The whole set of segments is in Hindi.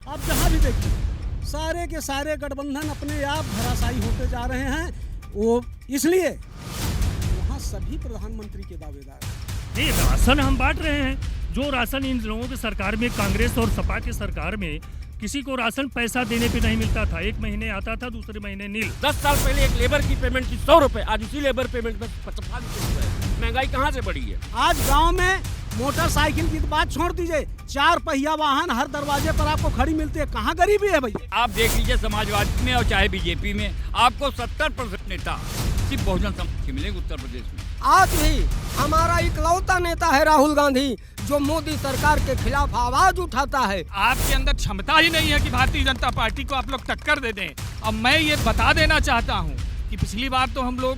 आप जहाँ भी देखिए सारे के सारे गठबंधन अपने आप धराशायी होते जा रहे हैं। वो इसलिए वहाँ सभी प्रधानमंत्री के दावेदार हैं। नहीं, राशन हम बांट रहे हैं। जो राशन इन लोगों की सरकार में, कांग्रेस और सपा की सरकार में किसी को राशन पैसा देने पे नहीं मिलता था। एक महीने आता था, दूसरे महीने नील। 10 साल पहले एक लेबर की पेमेंट थी 100 रुपए, आज उसी लेबर पेमेंट में 55 रुपए। महंगाई कहाँ से बढ़ी है? आज गांव में मोटरसाइकिल की बात छोड़ दीजिए, 4 पहिया वाहन हर दरवाजे पर आपको खड़ी मिलती है। कहाँ गरीबी है भैया? आप देख लीजिए समाजवादी में और चाहे बीजेपी में, आपको 70% नेता सिर्फ बहुजन समाज के मिलेंगे उत्तर प्रदेश में। आज भी हमारा इकलौता नेता है राहुल गांधी, जो मोदी सरकार के खिलाफ आवाज उठाता है। आपके अंदर क्षमता ही नहीं है कि भारतीय जनता पार्टी को आप लोग टक्कर दे दें। अब मैं ये बता देना चाहता हूँ कि पिछली बार तो हम लोग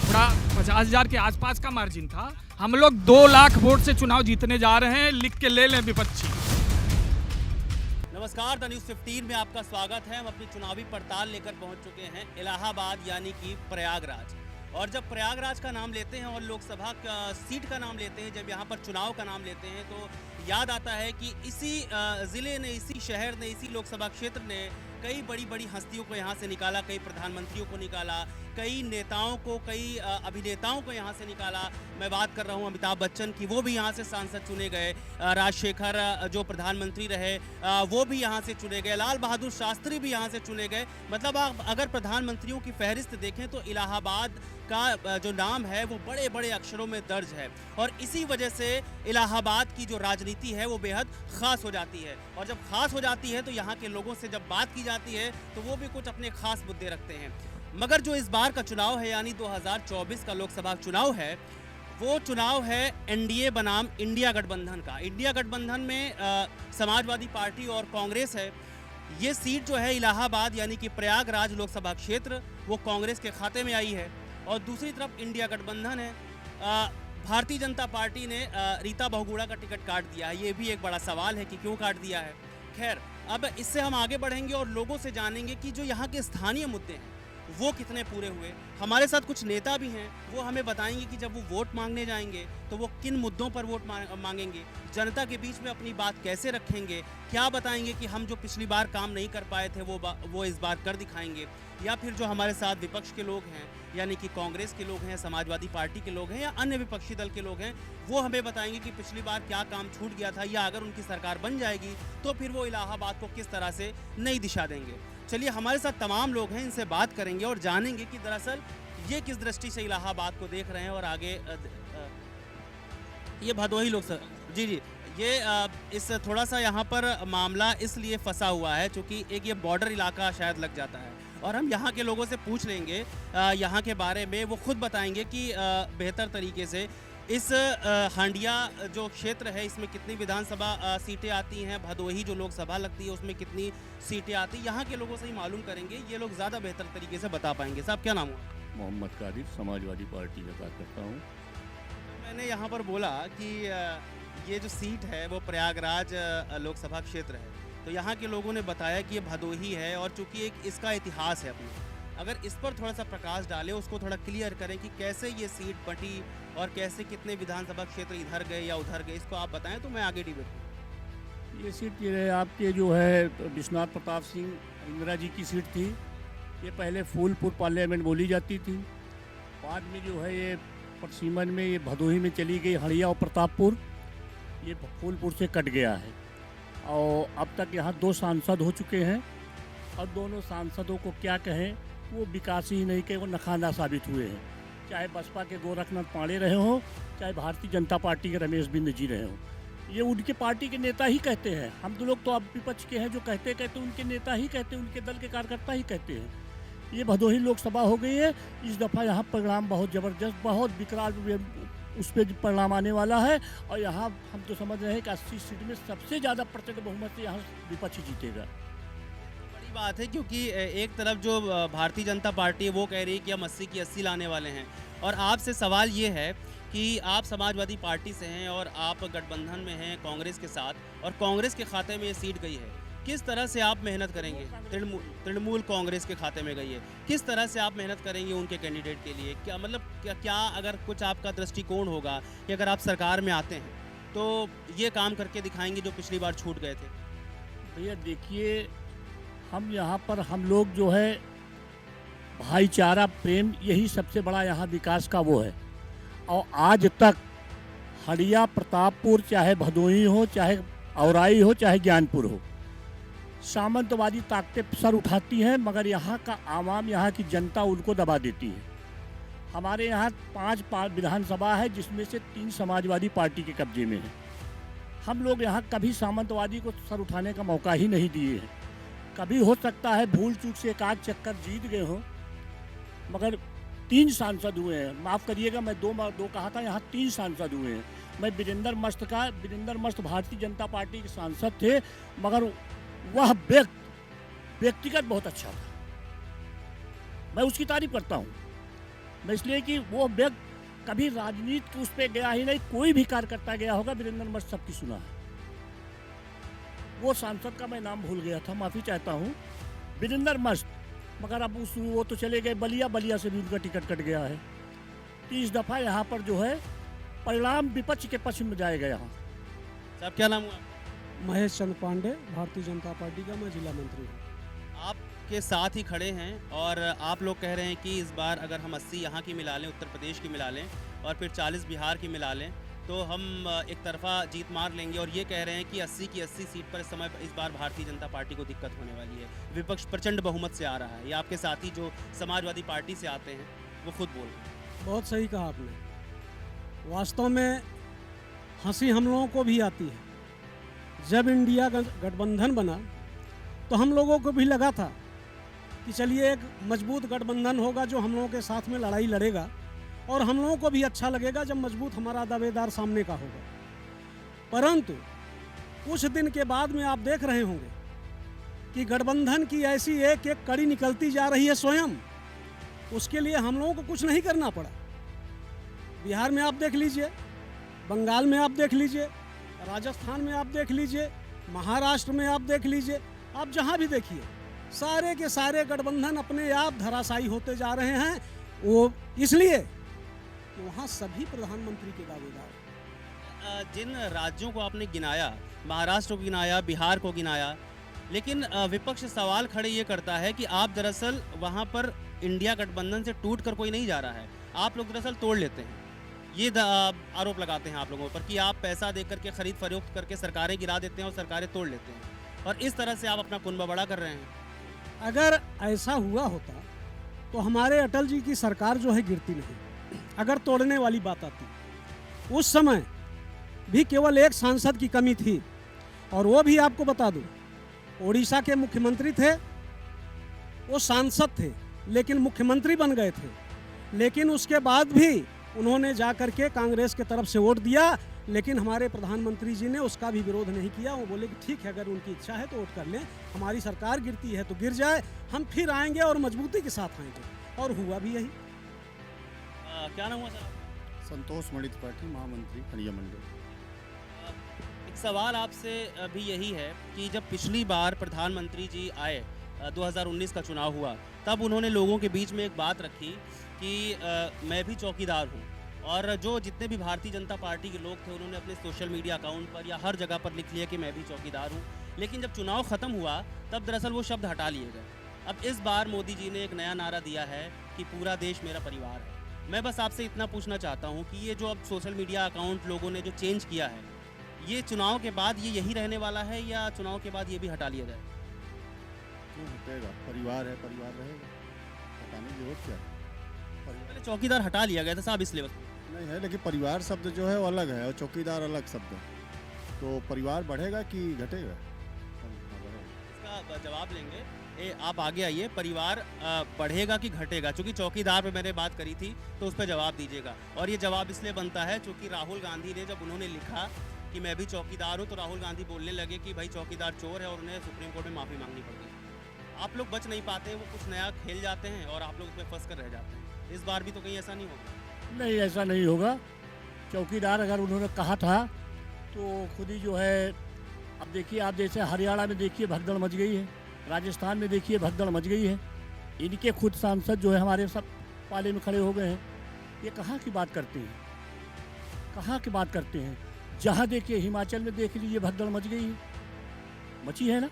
थोड़ा 50,000 के आसपास का मार्जिन था, हम लोग 2 लाख वोट से चुनाव जीतने जा रहे हैं। लिख के ले लें विपक्षी। नमस्कार, द न्यूज़ 15 में आपका स्वागत है। हम अपनी चुनावी पड़ताल लेकर पहुंच चुके हैं इलाहाबाद यानी कि प्रयागराज। और जब प्रयागराज का नाम लेते हैं और लोकसभा का सीट का नाम लेते हैं, जब यहाँ पर चुनाव का नाम लेते हैं, तो याद आता है कि इसी ज़िले ने, इसी शहर ने, इसी लोकसभा क्षेत्र ने कई बड़ी बड़ी हस्तियों को यहाँ से निकाला, कई प्रधानमंत्रियों को निकाला, कई नेताओं को, कई अभिनेताओं को यहाँ से निकाला। मैं बात कर रहा हूँ अमिताभ बच्चन की, वो भी यहाँ से सांसद चुने गए। राजशेखर जो प्रधानमंत्री रहे वो भी यहाँ से चुने गए। लाल बहादुर शास्त्री भी यहाँ से चुने गए। मतलब आप अगर प्रधानमंत्रियों की फहरिस्त देखें तो इलाहाबाद का जो नाम है वो बड़े बड़े अक्षरों में दर्ज है। और इसी वजह से इलाहाबाद की जो राजनीति है वो बेहद ख़ास हो जाती है। और जब ख़ास हो जाती है तो यहाँ के लोगों से जब बात की जाती है तो वो भी कुछ अपने ख़ास मुद्दे रखते हैं। मगर जो इस बार का चुनाव है यानी 2024 का लोकसभा चुनाव है, वो चुनाव है एनडीए बनाम इंडिया गठबंधन का। इंडिया गठबंधन में समाजवादी पार्टी और कांग्रेस है। ये सीट जो है इलाहाबाद यानी कि प्रयागराज लोकसभा क्षेत्र, वो कांग्रेस के खाते में आई है। और दूसरी तरफ इंडिया गठबंधन है। भारतीय जनता पार्टी ने रीता बहुगुणा का टिकट काट दिया है। ये भी एक बड़ा सवाल है कि क्यों काट दिया है। खैर, अब इससे हम आगे बढ़ेंगे और लोगों से जानेंगे कि जो यहाँ के स्थानीय मुद्दे हैं वो कितने पूरे हुए। हमारे साथ कुछ नेता भी हैं, वो हमें बताएंगे कि जब वो वोट मांगने जाएंगे तो वो किन मुद्दों पर वोट मांगेंगे, जनता के बीच में अपनी बात कैसे रखेंगे, क्या बताएंगे कि हम जो पिछली बार काम नहीं कर पाए थे वो इस बार कर दिखाएंगे। या फिर जो हमारे साथ विपक्ष के लोग हैं यानी कि कांग्रेस के लोग हैं, समाजवादी पार्टी के लोग हैं या अन्य विपक्षी दल के लोग हैं, वो हमें बताएंगे कि पिछली बार क्या काम छूट गया था, या अगर उनकी सरकार बन जाएगी तो फिर वो इलाहाबाद को किस तरह से नई दिशा देंगे। चलिए, हमारे साथ तमाम लोग हैं, इनसे बात करेंगे और जानेंगे कि दरअसल ये किस दृष्टि से इलाहाबाद को देख रहे हैं। और आगे ये भदोही लोग सर जी ये इस थोड़ा सा यहाँ पर मामला इसलिए फंसा हुआ है क्योंकि एक ये बॉर्डर इलाका शायद लग जाता है। और हम यहाँ के लोगों से पूछ लेंगे यहाँ के बारे में, वो खुद बताएंगे कि बेहतर तरीके से इस हांडिया जो क्षेत्र है इसमें कितनी विधानसभा सीटें आती हैं, भदोही जो लोकसभा लगती है उसमें कितनी सीटें आती हैं, यहाँ के लोगों से ही मालूम करेंगे। ये लोग ज़्यादा बेहतर तरीके से बता पाएंगे। साहब, क्या नाम हुआ? मोहम्मद कादिर, समाजवादी पार्टी का कार्यकर्ता हूँ। मैंने यहाँ पर बोला कि ये जो सीट है वो प्रयागराज लोकसभा क्षेत्र है, तो यहाँ के लोगों ने बताया कि ये भदोही है और चूँकि एक इसका इतिहास है अपना। अगर इस पर थोड़ा सा प्रकाश डालें, उसको थोड़ा क्लियर करें कि कैसे ये सीट बटी और कैसे कितने विधानसभा क्षेत्र इधर गए या उधर गए, इसको आप बताएं तो मैं आगे डिबेट करूँ। ये सीट ये आपके जो है विश्वनाथ प्रताप सिंह इंदिरा जी की सीट थी। ये पहले फूलपुर पार्लियामेंट बोली जाती थी, बाद में जो है ये पटसीमन में ये भदोही में चली गई, हड़िया और प्रतापपुर। ये फूलपुर से कट गया है और अब तक यहाँ 2 सांसद हो चुके हैं। और दोनों सांसदों को क्या कहें, वो विकास ही नहीं के वो नखाना साबित हुए हैं। चाहे बसपा के गोरखनाथ पांडे रहे हों, चाहे भारतीय जनता पार्टी के रमेश बिंद जी रहे हों, ये उनके पार्टी के नेता ही कहते हैं। हम तो लोग तो अब विपक्ष के हैं, जो कहते उनके नेता ही कहते हैं, उनके दल के कार्यकर्ता ही कहते हैं। ये भदोही लोकसभा हो गई है। इस दफ़ा यहाँ परिणाम बहुत ज़बरदस्त, बहुत विकराल उस पर परिणाम आने वाला है। और यहाँ हम तो समझ रहे हैं कि 80 सीट में सबसे ज़्यादा प्रचंड बहुमत से यहाँ विपक्ष जीतेगा। बड़ी बात है क्योंकि एक तरफ जो भारतीय जनता पार्टी है वो कह रही है कि हम 80 की 80 लाने वाले हैं। और आपसे सवाल ये है कि आप समाजवादी पार्टी से हैं और आप गठबंधन में हैं कांग्रेस के साथ, और कांग्रेस के खाते में ये सीट गई है। किस तरह से आप मेहनत करेंगे? तृणमूल कांग्रेस के खाते में गई है, किस तरह से आप मेहनत करेंगे उनके कैंडिडेट के लिए? क्या मतलब क्या अगर कुछ आपका दृष्टिकोण होगा कि अगर आप सरकार में आते हैं तो ये काम करके दिखाएंगे जो पिछली बार छूट गए थे? भैया देखिए, हम यहाँ पर हम लोग जो है भाईचारा प्रेम, यही सबसे बड़ा यहाँ विकास का वो है। और आज तक हड़िया, प्रतापपुर, चाहे भदोही हो, चाहे औराई हो, चाहे ज्ञानपुर हो, सामंतवादी ताकतें सर उठाती हैं, मगर यहाँ का आवाम, यहाँ की जनता उनको दबा देती है। हमारे यहाँ 5 विधानसभा है, जिसमें से 3 समाजवादी पार्टी के कब्जे में है। हम लोग यहाँ कभी सामंतवादी को सर उठाने का मौका ही नहीं दिए हैं। कभी हो सकता है भूल चूक से एक आध चक्कर जीत गए हों, मगर 3 सांसद हुए हैं। माफ़ करिएगा, मैं दो कहा था, यहाँ 3 सांसद हुए हैं। मैं वीरेंद्र मस्त भारतीय जनता पार्टी के सांसद थे, मगर वह व्यक्तिगत बहुत अच्छा था। मैं उसकी तारीफ करता हूँ, मैं इसलिए कि वो व्यक्ति कभी राजनीति के उस पर गया ही नहीं। कोई भी कार्यकर्ता गया होगा, वीरेंद्र मस्त सबकी सुना है। वो सांसद का मैं नाम भूल गया था, माफ़ी चाहता हूँ, वीरेंद्र मस्त। मगर अब वो तो चले गए बलिया से भी उनका टिकट कट गया है। तो इस दफ़ा यहाँ पर जो है परिणाम विपक्ष के पक्ष में जाएगा। यहाँ साहब क्या नाम हुआ? महेश चंद्र पांडे, भारतीय जनता पार्टी का मैं जिला मंत्री हूँ। आपके साथ ही खड़े हैं और आप लोग कह रहे हैं कि इस बार अगर हम 80 यहाँ की मिला लें, उत्तर प्रदेश की मिला लें और फिर 40 बिहार की मिला लें, तो हम एक तरफा जीत मार लेंगे। और ये कह रहे हैं कि 80 की 80 सीट पर इस समय इस बार भारतीय जनता पार्टी को दिक्कत होने वाली है। विपक्ष प्रचंड बहुमत से आ रहा है। ये आपके साथी जो समाजवादी पार्टी से आते हैं वो खुद बोल रहे हैं। बहुत सही कहा आपने। वास्तव में हंसी हम लोगों को भी आती है। जब इंडिया गठबंधन बना तो हम लोगों को भी लगा था कि चलिए एक मजबूत गठबंधन होगा जो हम लोगों के साथ में लड़ाई लड़ेगा, और हम लोगों को भी अच्छा लगेगा जब मजबूत हमारा दावेदार सामने का होगा। परंतु कुछ दिन के बाद में आप देख रहे होंगे कि गठबंधन की ऐसी एक एक कड़ी निकलती जा रही है स्वयं। उसके लिए हम लोगों को कुछ नहीं करना पड़ा। बिहार में आप देख लीजिए, बंगाल में आप देख लीजिए, राजस्थान में आप देख लीजिए, महाराष्ट्र में आप देख लीजिए, आप जहां भी देखिए, सारे के सारे गठबंधन अपने आप धराशायी होते जा रहे हैं। वो इसलिए कि वहाँ सभी प्रधानमंत्री के दावेदार। जिन राज्यों को आपने गिनाया, महाराष्ट्र को गिनाया, बिहार को गिनाया, लेकिन विपक्ष सवाल खड़े ये करता है कि आप दरअसल वहाँ पर इंडिया गठबंधन से टूट कर कोई नहीं जा रहा है, आप लोग दरअसल तोड़ लेते हैं। ये आरोप लगाते हैं आप लोगों पर कि आप पैसा दे करके खरीद फरोख्त करके सरकारें गिरा देते हैं और सरकारें तोड़ लेते हैं, और इस तरह से आप अपना कुनबा बड़ा कर रहे हैं। अगर ऐसा हुआ होता तो हमारे अटल जी की सरकार जो है गिरती नहीं। अगर तोड़ने वाली बात आती, उस समय भी केवल एक सांसद की कमी थी, और वो भी आपको बता दूं, ओडिशा के मुख्यमंत्री थे, वो सांसद थे लेकिन मुख्यमंत्री बन गए थे। लेकिन उसके बाद भी उन्होंने जा करके कांग्रेस के तरफ से वोट दिया, लेकिन हमारे प्रधानमंत्री जी ने उसका भी विरोध नहीं किया। वो बोले कि ठीक है, अगर उनकी इच्छा है तो वोट कर लें, हमारी सरकार गिरती है तो गिर जाए, हम फिर आएंगे और मजबूती के साथ आएंगे। और हुआ भी यही। क्या नाम हुआ सर? संतोष मणि त्रिपाठी, महामंत्री हड़िया मंडल। एक सवाल आपसे भी यही है कि जब पिछली बार प्रधानमंत्री जी आए, 2019 का चुनाव हुआ, तब उन्होंने लोगों के बीच में एक बात रखी कि मैं भी चौकीदार हूँ। और जो जितने भी भारतीय जनता पार्टी के लोग थे, उन्होंने अपने सोशल मीडिया अकाउंट पर या हर जगह पर लिख लिया कि मैं भी चौकीदार हूँ। लेकिन जब चुनाव ख़त्म हुआ तब दरअसल वो शब्द हटा लिए गए। अब इस बार मोदी जी ने एक नया नारा दिया है कि पूरा देश मेरा परिवार है। मैं बस आपसे इतना पूछना चाहता हूँ कि ये जो अब सोशल मीडिया अकाउंट लोगों ने जो चेंज किया है, ये चुनाव के बाद ये यही रहने वाला है या चुनाव के बाद ये भी हटा लिया जाए? क्यों हटेगा? परिवार है, परिवार रहेगा, हटाने की जरूरत क्या है? पहले चौकीदार हटा लिया गया था साहब, इसलिए बस नहीं है, लेकिन परिवार शब्द जो है वो अलग है और चौकीदार अलग शब्द है। तो परिवार बढ़ेगा कि घटेगा? इसका जवाब लेंगे। आप आगे आइए, परिवार बढ़ेगा कि घटेगा? क्योंकि चौकीदार पे मैंने बात करी थी तो उस पर जवाब दीजिएगा। और ये जवाब इसलिए बनता है क्योंकि राहुल गांधी ने जब उन्होंने लिखा कि मैं भी चौकीदार हूँ, तो राहुल गांधी बोलने लगे कि भाई चौकीदार चोर है, और उन्हें सुप्रीम कोर्ट में माफ़ी मांगनी पड़ गई। आप लोग बच नहीं पाते, वो कुछ नया खेल जाते हैं और आप लोग उसमें फंस कर रह जाते हैं। इस बार भी तो कहीं ऐसा नहीं होगा? नहीं, ऐसा नहीं होगा। चौकीदार अगर उन्होंने कहा था तो खुद ही जो है, अब देखिए आप जैसे हरियाणा में देखिए भगदड़ मच गई है, राजस्थान में देखिए भगदड़ मच गई है। इनके खुद सांसद जो है हमारे सब पाले में खड़े हो गए हैं। ये कहाँ की बात करते हैं, कहाँ की बात करते हैं? जहाँ देखिए हिमाचल में देख लीजिए भगदड़ मच गई है, मची है ना।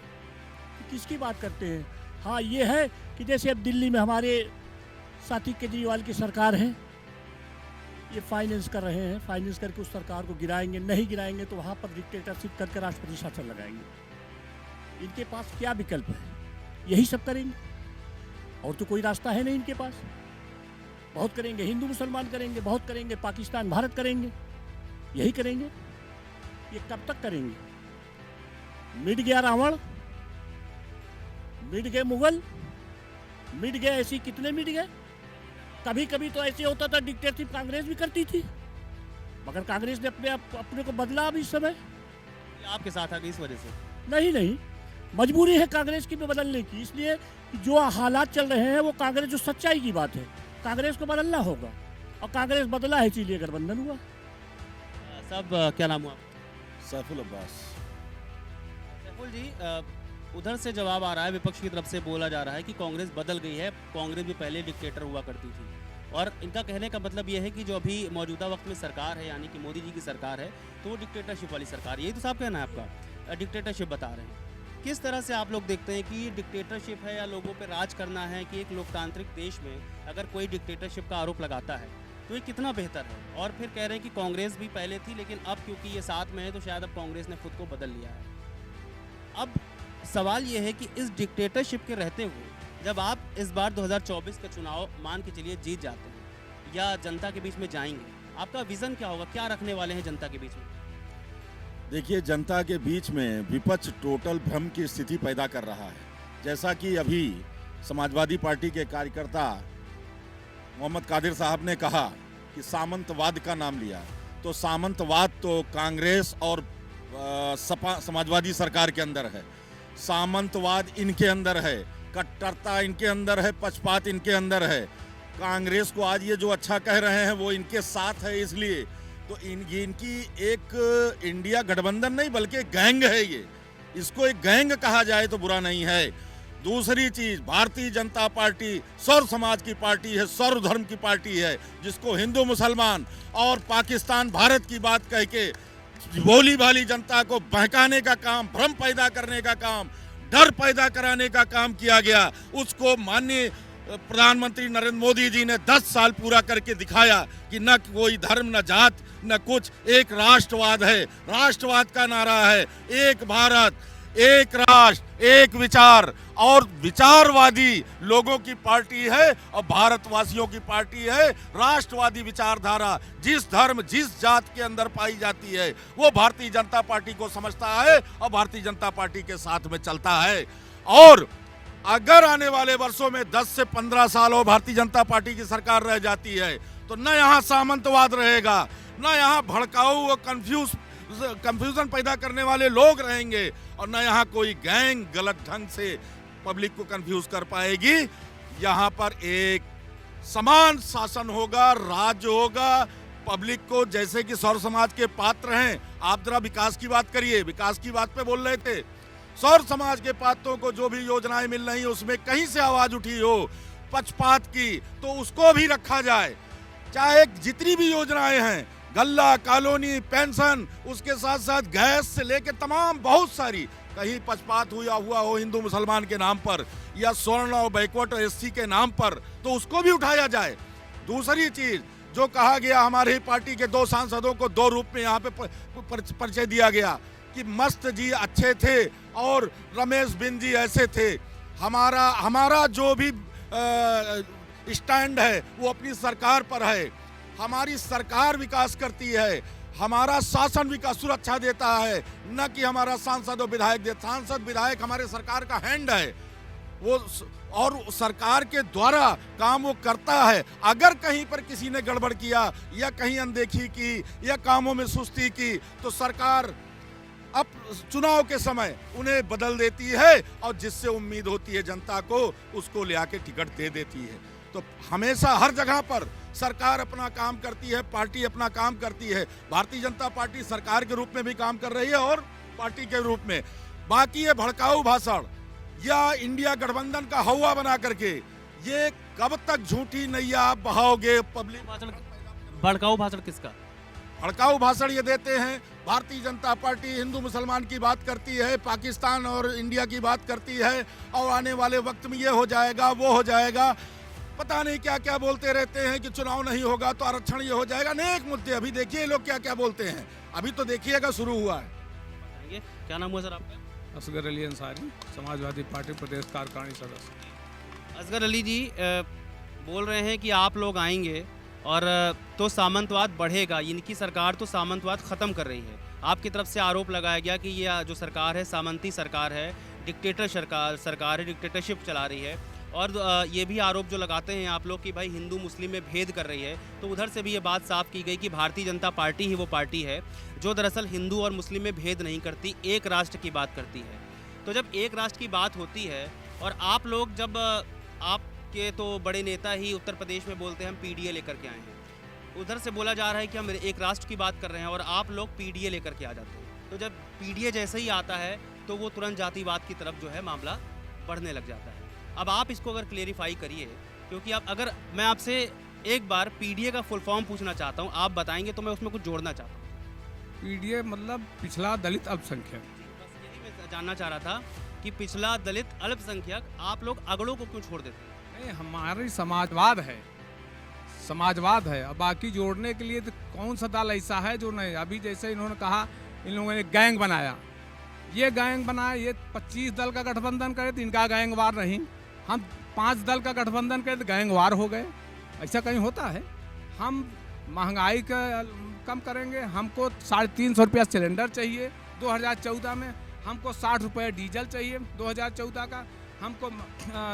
किसकी बात करते हैं? हाँ, ये है कि जैसे अब दिल्ली में हमारे साथी केजरीवाल की सरकार है, ये फाइनेंस कर रहे हैं, फाइनेंस करके उस सरकार को गिराएंगे, नहीं गिराएंगे तो वहाँ पर डिक्टेटरशिप करके राष्ट्रपति शासन लगाएंगे। इनके पास क्या विकल्प है? यही सब करेंगे, और तो कोई रास्ता है नहीं इनके पास। बहुत करेंगे, हिंदू मुसलमान करेंगे, बहुत करेंगे, पाकिस्तान भारत करेंगे, यही करेंगे। ये कब तक करेंगे? मिट गया रावण, मिट गए मुगल, मिट गए, ऐसी कितने मिट गए। कभी कभी तो ऐसे होता था डिक्टेटरशिप कांग्रेस भी करती थी, मगर कांग्रेस ने अपने को बदला अब इस समय। आपके साथ आ गई इस वजह से? नहीं, मजबूरी है कांग्रेस की भी बदलने की, इसलिए कि जो हालात चल रहे हैं वो कांग्रेस, जो सच्चाई की बात है, कांग्रेस को बदलना होगा, और कांग्रेस बदला है, इसीलिए गठबंधन हुआ। सब क्या नाम हुआ? सैफुल अब्बास। सैफुल जी, उधर से जवाब आ रहा है, विपक्ष की तरफ से बोला जा रहा है कि कांग्रेस बदल गई है, कांग्रेस भी पहले डिक्टेटर हुआ करती थी, और इनका कहने का मतलब ये है कि जो अभी मौजूदा वक्त में सरकार है, यानी कि मोदी जी की सरकार है, तो वो डिक्टेटरशिप वाली सरकार, यही तो साहब कहना है आपका? डिक्टेटरशिप बता रहे हैं। किस तरह से आप लोग देखते हैं कि ये डिक्टेटरशिप है या लोगों पे राज करना है, कि एक लोकतांत्रिक देश में अगर कोई डिक्टेटरशिप का आरोप लगाता है तो ये कितना बेहतर है? और फिर कह रहे हैं कि कांग्रेस भी पहले थी, लेकिन अब क्योंकि ये साथ में है तो शायद अब कांग्रेस ने खुद को बदल लिया है। अब सवाल ये है कि इस डिक्टेटरशिप के रहते हुए जब आप इस बार 2024 का चुनाव मान के चलिए जीत जाते हैं या जनता के बीच में जाएंगे, आपका विजन क्या होगा? क्या रखने वाले हैं जनता के बीच में? देखिए, जनता के बीच में विपक्ष टोटल भ्रम की स्थिति पैदा कर रहा है। जैसा कि अभी समाजवादी पार्टी के कार्यकर्ता मोहम्मद कादिर साहब ने कहा कि सामंतवाद का नाम लिया, तो सामंतवाद तो कांग्रेस और सपा समाजवादी सरकार के अंदर है, सामंतवाद इनके अंदर है, कट्टरता इनके अंदर है, पक्षपात इनके अंदर है। कांग्रेस को आज ये जो अच्छा कह रहे हैं वो इनके साथ है, इसलिए तो ये इनकी एक इंडिया गठबंधन नहीं बल्कि गैंग है। ये इसको एक गैंग कहा जाए तो बुरा नहीं है। दूसरी चीज, भारतीय जनता पार्टी सर्व समाज की पार्टी है, सर्व धर्म की पार्टी है, जिसको हिंदू मुसलमान और पाकिस्तान भारत की बात कह के भोली भाली जनता को बहकाने का काम, भ्रम पैदा करने का काम, डर पैदा कराने का काम किया गया, उसको माननीय प्रधानमंत्री नरेंद्र मोदी जी ने 10 साल पूरा करके दिखाया कि न कोई धर्म, न जात, न कुछ, एक राष्ट्रवाद है। राष्ट्रवाद का नारा है, एक भारत, एक राष्ट्र, एक विचार, और विचारवादी लोगों की पार्टी है और भारतवासियों की पार्टी है। राष्ट्रवादी विचारधारा जिस धर्म, जिस जात के अंदर पाई जाती है वो भारतीय जनता पार्टी को समझता है और भारतीय जनता पार्टी के साथ में चलता है। और अगर आने वाले वर्षों में 10 से 15 सालों भारतीय जनता पार्टी की सरकार रह जाती है तो न यहाँ सामंतवाद रहेगा, न यहाँ भड़काऊ और कंफ्यूजन पैदा करने वाले लोग रहेंगे, और न यहाँ कोई गैंग गलत ढंग से पब्लिक को कंफ्यूज कर पाएगी। यहाँ पर एक समान शासन होगा, राज्य होगा, पब्लिक को, जैसे कि सौर समाज के पात्र हैं। आप जरा विकास की बात करिए, विकास की बात पे बोल रहे थे। सौर समाज के पात्रों को जो भी योजनाएं मिल रही हैं उसमें कहीं से आवाज उठी हो पक्षपात की तो उसको भी रखा जाए। चाहे जितनी भी योजनाएं हैं, गल्ला, कॉलोनी, पेंशन, उसके साथ साथ गैस से लेकर तमाम बहुत सारी, कहीं पक्षपात हुआ हो हिंदू मुसलमान के नाम पर या स्वर्ण और बैकवर्ड और एससी के नाम पर, तो उसको भी उठाया जाए। दूसरी चीज जो कहा गया, हमारी पार्टी के 2 सांसदों को 2 रूप में यहाँ पे परिचय दिया गया कि मस्त जी अच्छे थे और रमेश बिन जी ऐसे थे। हमारा जो भी स्टैंड है वो अपनी सरकार पर है। हमारी सरकार विकास करती है, हमारा शासन विकास सुरक्षा देता है, न कि हमारा सांसद और विधायक देता। सांसद विधायक हमारे सरकार का हैंड है, वो और सरकार के द्वारा काम वो करता है। अगर कहीं पर किसी ने गड़बड़ किया या कहीं अनदेखी की या कामों में सुस्ती की तो सरकार अब चुनाव के समय उन्हें बदल देती है और जिससे उम्मीद होती है जनता को उसको ले आके टिकट दे देती है। तो हमेशा हर जगह पर सरकार अपना काम करती है, पार्टी अपना काम करती है। भारतीय जनता पार्टी सरकार के रूप में भी काम कर रही है और पार्टी के रूप में। बाकी ये भड़काऊ भाषण या इंडिया गठबंधन का हवा बना करके ये कब तक झूठी नैया आप बहाओगे? पब्लिक भड़काऊ भाषण किसका? भड़काऊ भाषण ये देते हैं। भारतीय जनता पार्टी हिंदू मुसलमान की बात करती है, पाकिस्तान और इंडिया की बात करती है, और आने वाले वक्त में ये हो जाएगा, वो हो जाएगा, पता नहीं क्या क्या बोलते रहते हैं कि चुनाव नहीं होगा तो आरक्षण ये हो जाएगा। अनेक मुद्दे अभी देखिए लोग क्या क्या बोलते हैं, अभी तो देखिएगा शुरू हुआ है। बताएंगे क्या नाम हुआ सर आपका? असगर अली अंसारी, समाजवादी पार्टी प्रदेश कार्यकारिणी सदस्य। असगर अली जी बोल रहे हैं कि आप लोग आएंगे और तो सामंतवाद बढ़ेगा, इनकी सरकार तो सामंतवाद ख़त्म कर रही है। आपकी तरफ से आरोप लगाया गया कि ये जो सरकार है सामंती सरकार है, डिक्टेटर सरकार है, डिक्टेटरशिप चला रही है। और ये भी आरोप जो लगाते हैं आप लोग कि भाई हिंदू मुस्लिम में भेद कर रही है, तो उधर से भी ये बात साफ की गई कि भारतीय जनता पार्टी ही वो पार्टी है जो दरअसल हिंदू और मुस्लिम में भेद नहीं करती, एक राष्ट्र की बात करती है। तो जब एक राष्ट्र की बात होती है और आप लोग जब आपके तो बड़े नेता ही उत्तर प्रदेश में बोलते हैं हम पीडीए लेकर के आए हैं, उधर से बोला जा रहा है कि हम एक राष्ट्र की बात कर रहे हैं और आप लोग पीडीए लेकर के आ जाते हैं। तो जब पीडीए जैसे ही आता है तो वो तुरंत जातिवाद की तरफ जो है मामला बढ़ने लग जाता है। अब आप इसको अगर क्लेरिफाई करिए, क्योंकि अब अगर मैं आपसे एक बार पीडीए का फुल फॉर्म पूछना चाहता हूँ, आप बताएंगे तो मैं उसमें कुछ जोड़ना चाहता हूँ। पीडीए मतलब पिछला दलित अल्पसंख्यक। बस यही मैं जानना चाह रहा था कि पिछला दलित अल्पसंख्यक, आप लोग अगड़ों को क्यों छोड़ देते हैं? नहीं, हमारी समाजवाद है, समाजवाद है। अब बाकी जोड़ने के लिए तो कौन सा दल ऐसा है जो नहीं। अभी जैसे इन्होंने कहा इन लोगों ने गैंग बनाया, ये गैंग बनाया, ये 25 दल का गठबंधन करे तो इनका गैंगवार नहीं, हम 5 दल का गठबंधन करे तो गैंगवार हो गए। ऐसा कहीं होता है? हम महंगाई का कम करेंगे, हमको 350 रुपया सिलेंडर चाहिए 2014 में, हमको 60 रुपये डीजल चाहिए 2014 का, हमको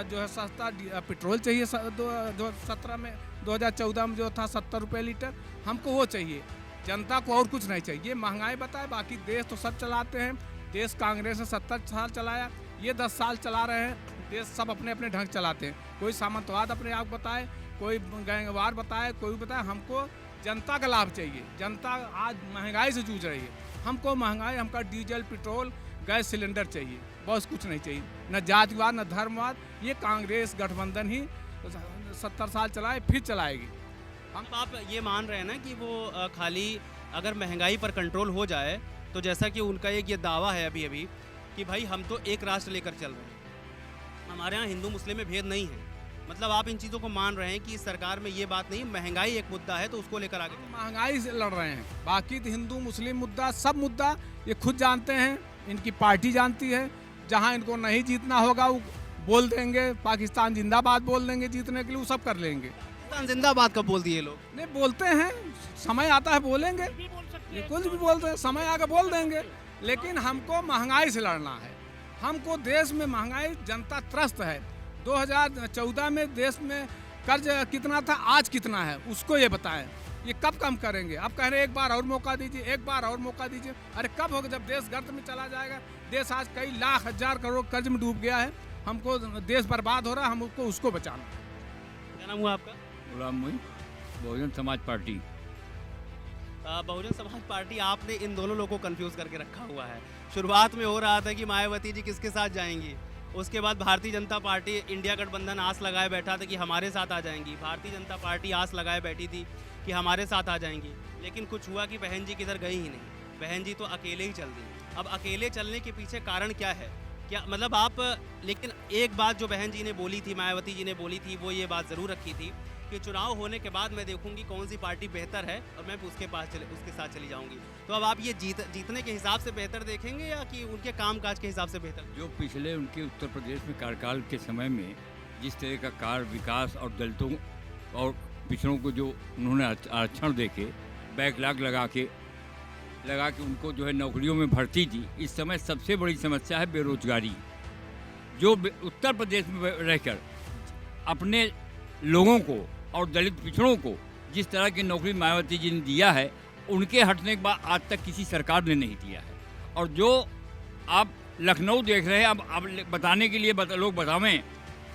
जो है सस्ता पेट्रोल चाहिए 2017 में, 2014 में जो था 70 रुपये लीटर, हमको वो चाहिए। जनता को और कुछ नहीं चाहिए। महंगाई बताए, बाकी देश तो सब चलाते हैं। देश कांग्रेस ने 70 साल चलाया, ये 10 साल चला रहे हैं। देश सब अपने अपने ढंग चलाते हैं। कोई सामंतवाद अपने आप बताए, कोई गैंगवार बताए, कोई बताए। हमको जनता का लाभ चाहिए। जनता आज महंगाई से जूझ रही है, हमको महंगाई, हमका डीजल पेट्रोल गैस सिलेंडर चाहिए, बस कुछ नहीं चाहिए। न जातिवाद न धर्मवाद। ये कांग्रेस गठबंधन ही 70 साल चलाए, फिर चलाएगी। हम आप ये मान रहे हैं ना कि वो खाली अगर महंगाई पर कंट्रोल हो जाए तो जैसा कि उनका एक ये दावा है अभी अभी कि भाई हम तो एक राष्ट्र लेकर चल रहे हैं, हमारे यहाँ हिंदू मुस्लिम में भेद नहीं है। मतलब आप इन चीज़ों को मान रहे हैं कि इस सरकार में ये बात नहीं, महंगाई एक मुद्दा है तो उसको लेकर आगे महंगाई से लड़ रहे हैं। बाकी तो हिंदू मुस्लिम मुद्दा, सब मुद्दा ये खुद जानते हैं, इनकी पार्टी जानती है। जहाँ इनको नहीं जीतना होगा वो बोल देंगे, पाकिस्तान जिंदाबाद बोल देंगे जीतने के लिए, वो सब कर लेंगे। पाकिस्तान जिंदाबाद कब बोल दिए लोग? नहीं बोलते हैं, समय आता है बोलेंगे, ये कुछ भी बोलते हैं, समय आकर बोल देंगे। लेकिन हमको महंगाई से लड़ना है। हमको देश में महंगाई, जनता त्रस्त है। 2014 में देश में कर्ज कितना था, आज कितना है, उसको ये बताएं। ये कब कम करेंगे? अब कह रहे एक बार और मौका दीजिए, एक बार और मौका दीजिए। अरे कब होगा? जब देश गर्त में चला जाएगा। देश आज कई लाख हजार करोड़ कर्ज में डूब गया है। हमको देश बर्बाद हो रहा है, हमको उसको बचाना है। क्या नाम हुआ आपका? गुलाम मोई, बहुजन समाज पार्टी। बहुजन समाज पार्टी, आपने इन दोनों लोगों को कंफ्यूज करके रखा हुआ है। शुरुआत में हो रहा था कि मायावती जी किसके साथ जाएंगी, उसके बाद भारतीय जनता पार्टी इंडिया गठबंधन आस लगाए बैठा था कि हमारे साथ आ जाएंगी। भारतीय जनता पार्टी आस लगाए बैठी थी कि हमारे साथ आ जाएंगी, लेकिन कुछ हुआ कि बहन जी किधर गई ही नहीं। बहन जी तो अकेले ही चल दी। अब अकेले चलने के पीछे कारण क्या है? क्या मतलब आप, लेकिन एक बात जो बहन जी ने बोली थी, मायावती जी ने बोली थी, वो ये बात ज़रूर रखी थी कि चुनाव होने के बाद मैं देखूंगी कौन सी पार्टी बेहतर है और मैं उसके साथ चली जाऊंगी। तो अब आप ये जीतने के हिसाब से बेहतर देखेंगे या कि उनके कामकाज के हिसाब से बेहतर? जो पिछले उनके उत्तर प्रदेश में कार्यकाल के समय में जिस तरह का कार्य विकास और दलितों और पिछड़ों को जो उन्होंने आरक्षण दे के बैकलॉग लगा के उनको जो है नौकरियों में भर्ती दी। इस समय सबसे बड़ी समस्या है बेरोजगारी। जो उत्तर प्रदेश में रहकर अपने लोगों को और दलित पिछड़ों को जिस तरह की नौकरी मायावती जी ने दिया है, उनके हटने के बाद आज तक किसी सरकार ने नहीं दिया है। और जो आप लखनऊ देख रहे हैं, अब बताने के लिए लोग बतावें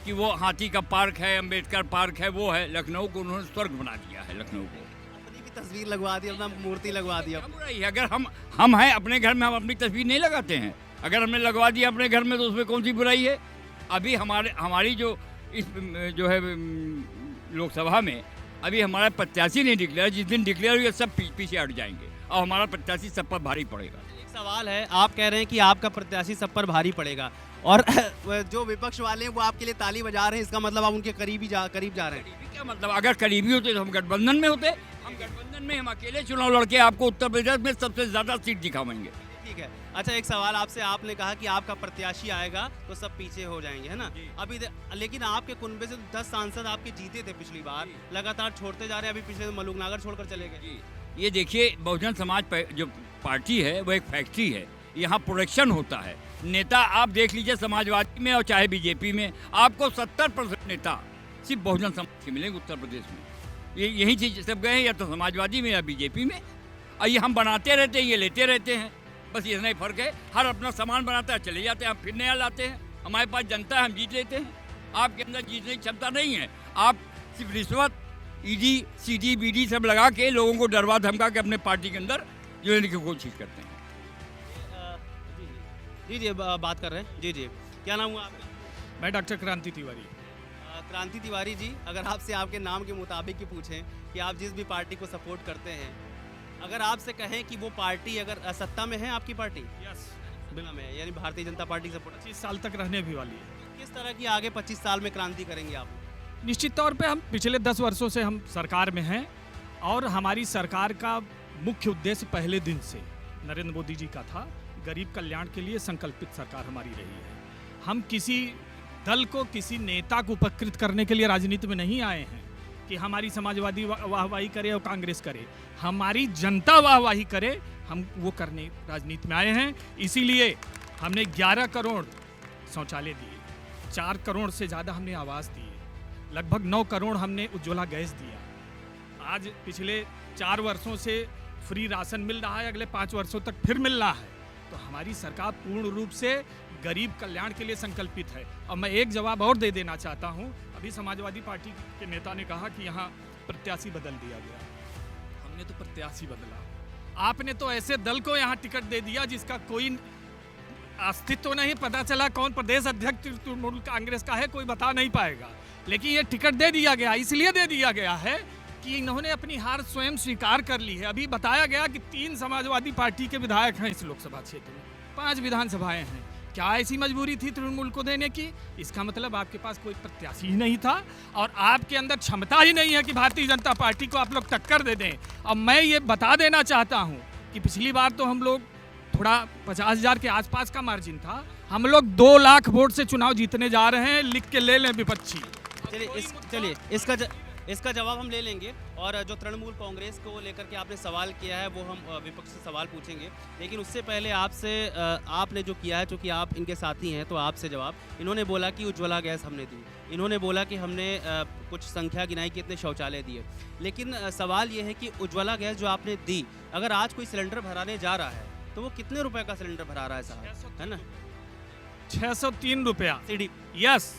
कि वो हाथी का पार्क है, अंबेडकर पार्क है, वो है। लखनऊ को उन्होंने स्वर्ग बना दिया है। लखनऊ को अपनी भी तस्वीर लगवा दी, अपना मूर्ति लगवा दिया। अगर हम हैं अपने घर में, हम अपनी तस्वीर नहीं लगाते हैं। अगर हमने लगवा दिया अपने घर में तो उसमें कौन सी बुराई है? अभी हमारी जो है लोकसभा में अभी हमारा प्रत्याशी नहीं डिक्लेयर, जिस दिन डिक्लेयर हुआ सब पीछे हट जाएंगे और हमारा प्रत्याशी सब पर भारी पड़ेगा। एक सवाल है, आप कह रहे हैं कि आपका प्रत्याशी सब पर भारी पड़ेगा और जो विपक्ष वाले हैं वो आपके लिए ताली बजा रहे हैं, इसका मतलब आप उनके करीब जा रहे हैं। करीबी क्या मतलब, अगर करीबी होते तो हम गठबंधन में होते। हम गठबंधन में हम अकेले चुनाव लड़के आपको उत्तर प्रदेश में सबसे ज्यादा सीट दिखावेंगे। ठीक है। अच्छा, एक सवाल आपसे, आपने कहा कि आपका प्रत्याशी आएगा तो सब पीछे हो जाएंगे, है ना? अभी लेकिन आपके कुनबे से 10 सांसद आपके जीते थे पिछली बार, लगातार छोड़ते जा रहे हैं। अभी पिछले मलूकनगर छोड़कर चले गए। ये देखिए, बहुजन समाज जो पार्टी है वो एक फैक्ट्री है, यहाँ प्रोडक्शन होता है। नेता आप देख लीजिए समाजवादी में और चाहे बीजेपी में, आपको 70% नेता सिर्फ बहुजन समाज के मिलेंगे उत्तर प्रदेश में। ये यही चीज सब गए हैं या तो समाजवादी में या बीजेपी में, और ये हम बनाते रहते हैं, ये लेते रहते हैं, बस इतना ही फर्क है। हर अपना सामान बनाता है, चले जाते हैं, हम फिर नया लाते हैं। हमारे पास जनता है, हम जीत लेते हैं। आपके अंदर जीतने की क्षमता नहीं है। आप सिर्फ रिश्वत, ईडी, सीडी, बीडी सब लगा के लोगों को डरवा धमका के अपने पार्टी के अंदर जोड़ने की कोशिश करते हैं। जी बात कर रहे हैं। जी क्या नाम हुआ आपका? मैं डॉक्टर क्रांति तिवारी। क्रांति तिवारी जी, अगर आपसे आपके नाम के मुताबिक ही पूछें कि आप जिस भी पार्टी को सपोर्ट करते हैं, अगर आपसे कहें कि वो पार्टी अगर सत्ता में है, आपकी पार्टी यस, बिल्कुल में, यानी भारतीय जनता पार्टी सपोर्ट 25 साल तक रहने भी वाली है। किस तरह की आगे 25 साल में क्रांति करेंगे आप? निश्चित तौर पे हम पिछले 10 वर्षों से हम सरकार में हैं और हमारी सरकार का मुख्य उद्देश्य पहले दिन से नरेंद्र मोदी जी का था, गरीब कल्याण के लिए संकल्पित सरकार हमारी रही है। हम किसी दल को, किसी नेता को उपकृत करने के लिए राजनीति में नहीं आए हैं कि हमारी समाजवादी वाहवाही करे और कांग्रेस करे। हमारी जनता वाहवाही करे, हम वो करने राजनीति में आए हैं। इसीलिए हमने 11 करोड़ शौचालय दिए, 4 करोड़ से ज़्यादा हमने आवास दिए, लगभग 9 करोड़ हमने उज्ज्वला गैस दिया। आज पिछले 4 वर्षों से फ्री राशन मिल रहा है, अगले 5 वर्षों तक फिर मिल रहा है। तो हमारी सरकार पूर्ण रूप से गरीब कल्याण के लिए संकल्पित है। और मैं एक जवाब और दे देना चाहता हूं, अभी समाजवादी पार्टी के नेता ने कहा कि यहाँ प्रत्याशी बदल दिया गया। हमने तो प्रत्याशी बदला, आपने तो ऐसे दल को यहाँ टिकट दे दिया जिसका कोई अस्तित्व तो नहीं। पता चला कौन प्रदेश अध्यक्ष तृणमूल कांग्रेस का है, कोई बता नहीं पाएगा, लेकिन ये टिकट दे दिया गया। इसलिए दे दिया गया है कि इन्होंने अपनी हार स्वयं स्वीकार कर ली है। अभी बताया गया कि 3 समाजवादी पार्टी के विधायक हैं इस लोकसभा क्षेत्र में, 5 विधानसभाएं हैं। क्या ऐसी मजबूरी थी तृणमूल को देने की? इसका मतलब आपके पास कोई प्रत्याशी ही नहीं था और आपके अंदर क्षमता ही नहीं है कि भारतीय जनता पार्टी को आप लोग टक्कर दे दें। अब मैं ये बता देना चाहता हूँ कि पिछली बार तो हम लोग थोड़ा 50,000 के आसपास का मार्जिन था, हम लोग 2 लाख वोट से चुनाव जीतने जा रहे हैं। लिख के ले लें विपक्षी। चलिए इसका जवाब हम ले लेंगे। और जो तृणमूल कांग्रेस को लेकर के आपने सवाल किया है वो हम विपक्ष से सवाल पूछेंगे, लेकिन उससे पहले आपसे आपने जो किया है, चूँकि आप इनके साथी हैं तो आपसे जवाब। इन्होंने बोला कि उज्ज्वला गैस हमने दी, इन्होंने बोला कि हमने कुछ संख्या गिनाई कि इतने शौचालय दिए, लेकिन सवाल ये है कि उज्ज्वला गैस जो आपने दी, अगर आज कोई सिलेंडर भराने जा रहा है तो वो कितने रुपए का सिलेंडर भरा रहा है साहब, है ना? 603 रुपया सब्सिडी। यस,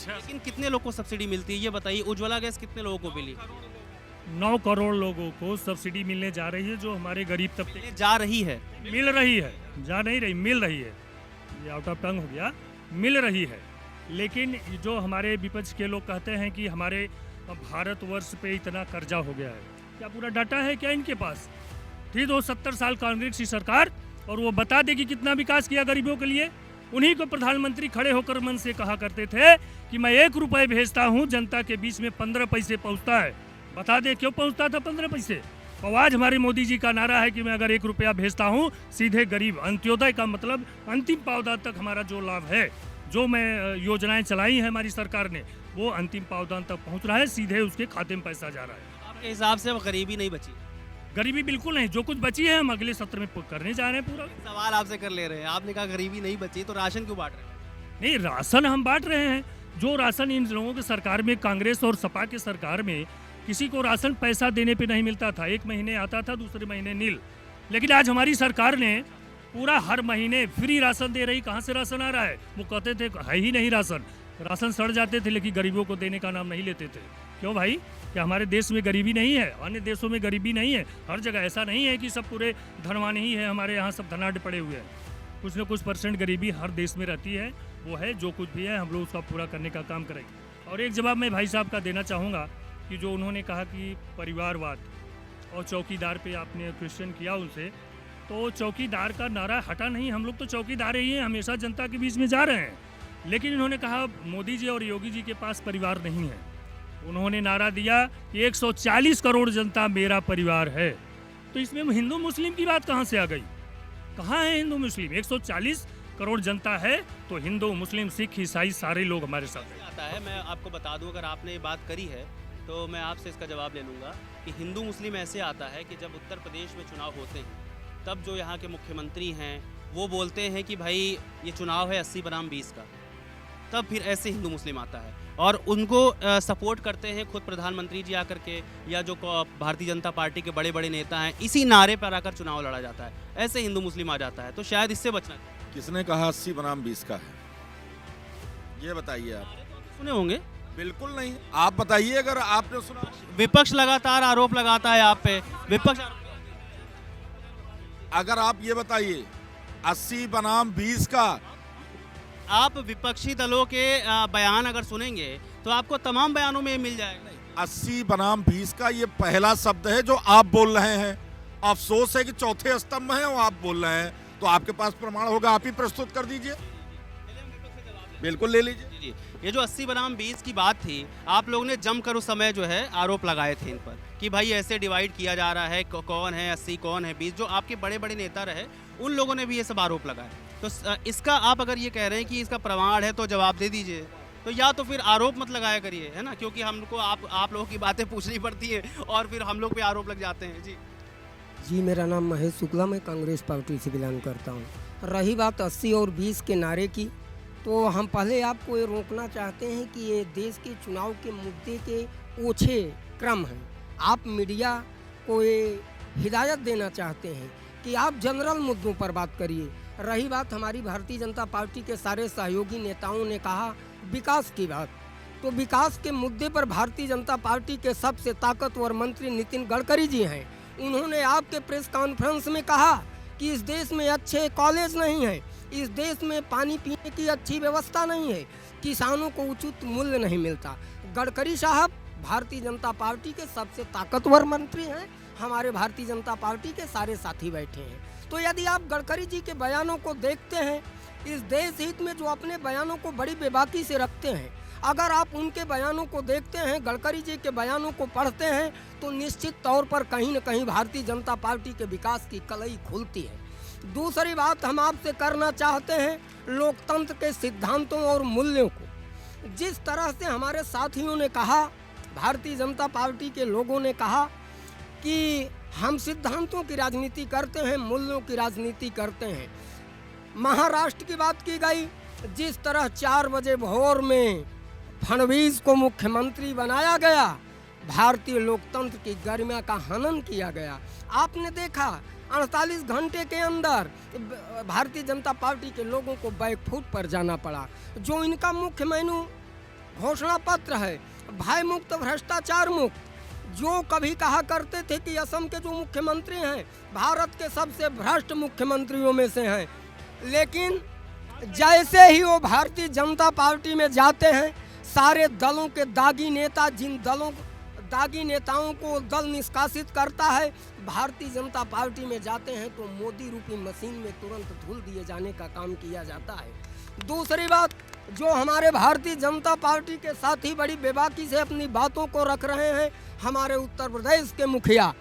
लेकिन कितने लोग को सब्सिडी मिलती है ये बताइए? उज्ज्वला गैस कितने लोगों को मिली? 9 करोड़ लोगों को सब्सिडी मिलने जा रही है, जो हमारे गरीब तबके जा रही है, मिल रही है, जा नहीं रही, मिल रही है। ये आउट ऑफ टंग हो गया, मिल रही है। लेकिन जो हमारे विपक्ष के लोग कहते हैं कि हमारे भारतवर्ष पे इतना कर्जा हो गया है, क्या पूरा डाटा है क्या इनके पास? थी तो 70 साल कांग्रेस की सरकार और वो बता दे कि कितना विकास किया गरीबों के लिए। उन्हीं को प्रधानमंत्री खड़े होकर मन से कहा करते थे कि मैं 1 रुपये भेजता हूँ, जनता के बीच में 15 पैसे पहुँचता है। बता दे क्यों पहुँचता था 15 पैसे? और आज हमारे मोदी जी का नारा है कि मैं अगर 1 रुपया भेजता हूँ सीधे गरीब, अंत्योदय का मतलब अंतिम पावदान तक हमारा जो लाभ है, जो मैं योजनाएं चलाई हैं हमारी सरकार ने, वो अंतिम पावदान तक पहुँच रहा है, सीधे उसके खाते में पैसा जा रहा है। आपके हिसाब से वो गरीबी नहीं बची? गरीबी बिल्कुल नहीं, जो कुछ बची है हम अगले सत्र में करने जा रहे हैं पूरा। सवाल आपसे कर ले रहे हैं, आपने कहा गरीबी नहीं बची, तो राशन क्यों बांट रहे हैं? नहीं, राशन हम बांट रहे हैं। जो राशन इन लोगों की सरकार में, कांग्रेस और सपा की सरकार में, किसी को राशन पैसा देने पे नहीं मिलता था। 1 महीने आता था, दूसरे महीने नील। लेकिन आज हमारी सरकार ने पूरा हर महीने फ्री राशन दे रही। कहाँ से राशन आ रहा है? वो कहते थे है ही नहीं राशन, राशन सड़ जाते थे, लेकिन गरीबों को देने का नाम नहीं लेते थे। क्यों भाई? क्या हमारे देश में गरीबी नहीं है? अन्य देशों में गरीबी नहीं है? हर जगह ऐसा नहीं है कि सब पूरे धनवान ही है, हमारे यहाँ सब धनाढ़ पड़े हुए हैं। कुछ न कुछ % गरीबी हर देश में रहती है। वो है, जो कुछ भी है हम लोग उसका पूरा करने का काम करेंगे। और एक जवाब मैं भाई साहब का देना चाहूँगा कि जो उन्होंने कहा कि परिवारवाद और चौकीदार पे आपने क्वेश्चन किया उनसे, तो चौकीदार का नारा हटा नहीं, हम लोग तो चौकीदार ही हैं, हमेशा जनता के बीच में जा रहे हैं। लेकिन इन्होंने कहा मोदी जी और योगी जी के पास परिवार नहीं है। उन्होंने नारा दिया कि 140 करोड़ जनता मेरा परिवार है। तो इसमें हिंदू मुस्लिम की बात कहाँ से आ गई? कहाँ है हिंदू मुस्लिम? 140 करोड़ जनता है तो हिंदू मुस्लिम सिख ईसाई सारे लोग हमारे साथ हैं। आता है, मैं आपको बता दूं, अगर आपने ये बात करी है तो मैं आपसे इसका जवाब ले लूँगा कि हिंदू मुस्लिम ऐसे आता है कि जब उत्तर प्रदेश में चुनाव होते हैं तब जो यहाँ के मुख्यमंत्री हैं वो बोलते हैं कि भाई ये चुनाव है 80 बनाम 20 का, तब फिर ऐसे हिंदू मुस्लिम आता है और उनको सपोर्ट करते हैं खुद प्रधानमंत्री जी आकर के, या जो भारतीय जनता पार्टी के बड़े बड़े नेता हैं, इसी नारे पर आकर चुनाव लड़ा जाता है, ऐसे हिंदू मुस्लिम आ जाता है। तो शायद इससे बचना चाहिए। किसने कहा 80 बनाम 20 का है? ये बताइए आप। सुने होंगे। बिल्कुल नहीं, आप बताइए अगर आपने सुना। विपक्ष लगातार आरोप लगाता है आप पे, विपक्ष अगर आप ये बताइए 80 बनाम 20 का, आप विपक्षी दलों के बयान अगर सुनेंगे तो आपको तमाम बयानों में मिल जाएगा। 80 बनाम 20 का ये पहला शब्द है जो आप बोल रहे हैं। अफसोस है कि चौथे स्तंभ में है वो आप बोल रहे हैं, तो आपके पास प्रमाण होगा, आप ही प्रस्तुत कर दीजिए। बिल्कुल ले लीजिए। जी, ये जो 80 बनाम 20 की बात थी, आप लोगों ने जमकर उस समय जो है आरोप लगाए थे इन पर कि भाई ऐसे डिवाइड किया जा रहा है, कौन है 80 कौन है 20। जो आपके बड़े बड़े नेता रहे उन लोगों ने भी ये सब आरोप लगाए। तो इसका आप अगर ये कह रहे हैं कि इसका प्रमाण है तो जवाब दे दीजिए, तो या तो फिर आरोप मत लगाया करिए, है ना, क्योंकि हमको आप लोगों की बातें पूछनी पड़ती है और फिर हम लोग पे आरोप लग जाते हैं। जी, मेरा नाम महेश शुक्ला, मैं कांग्रेस पार्टी से बिलोंग करता हूँ। रही बात 80 और 20 के नारे की, तो हम पहले आपको ये रोकना चाहते हैं कि ये देश के चुनाव के मुद्दे के ओछे क्रम हैं। आप मीडिया को ये हिदायत देना चाहते हैं कि आप जनरल मुद्दों पर बात करिए। रही बात हमारी भारतीय जनता पार्टी के सारे सहयोगी नेताओं ने कहा विकास की बात, तो विकास के मुद्दे पर भारतीय जनता पार्टी के सबसे ताकतवर मंत्री नितिन गडकरी जी हैं। उन्होंने आपके प्रेस कॉन्फ्रेंस में कहा कि इस देश में अच्छे कॉलेज नहीं है, इस देश में पानी पीने की अच्छी व्यवस्था नहीं है, किसानों को उचित मूल्य नहीं मिलता। गडकरी साहब भारतीय जनता पार्टी के सबसे ताकतवर मंत्री हैं, हमारे भारतीय जनता पार्टी के सारे साथी बैठे हैं। तो यदि आप गडकरी जी के बयानों को देखते हैं, इस देश हित में जो अपने बयानों को बड़ी बेबाकी से रखते हैं, अगर आप उनके बयानों को देखते हैं, गडकरी जी के बयानों को पढ़ते हैं, तो निश्चित तौर पर कहीं न कहीं भारतीय जनता पार्टी के विकास की कलई खुलती है। दूसरी बात हम आपसे करना चाहते हैं, लोकतंत्र के सिद्धांतों और मूल्यों को जिस तरह से हमारे साथियों ने कहा, भारतीय जनता पार्टी के लोगों ने कहा कि हम सिद्धांतों की राजनीति करते हैं, मूल्यों की राजनीति करते हैं। महाराष्ट्र की बात की गई, जिस तरह 4 बजे भोर में फडणवीस को मुख्यमंत्री बनाया गया, भारतीय लोकतंत्र की गरिमा का हनन किया गया। आपने देखा 48 घंटे के अंदर भारतीय जनता पार्टी के लोगों को बैकफुट पर जाना पड़ा। जो इनका मुख्य मेनू घोषणा पत्र है, भय मुक्त भ्रष्टाचार मुक्त, जो कभी कहा करते थे कि असम के जो मुख्यमंत्री हैं भारत के सबसे भ्रष्ट मुख्यमंत्रियों में से हैं, लेकिन जैसे ही वो भारतीय जनता पार्टी में जाते हैं, सारे दलों के दागी नेता, जिन दागी नेताओं को दल निष्कासित करता है, भारतीय जनता पार्टी में जाते हैं तो मोदी रूपी मशीन में तुरंत धुल दिए जाने का काम किया जाता है। दूसरी बात, जो हमारे भारतीय जनता पार्टी के साथी बड़ी बेबाकी से अपनी बातों को रख रहे हैं, हमारे उत्तर प्रदेश के मुखिया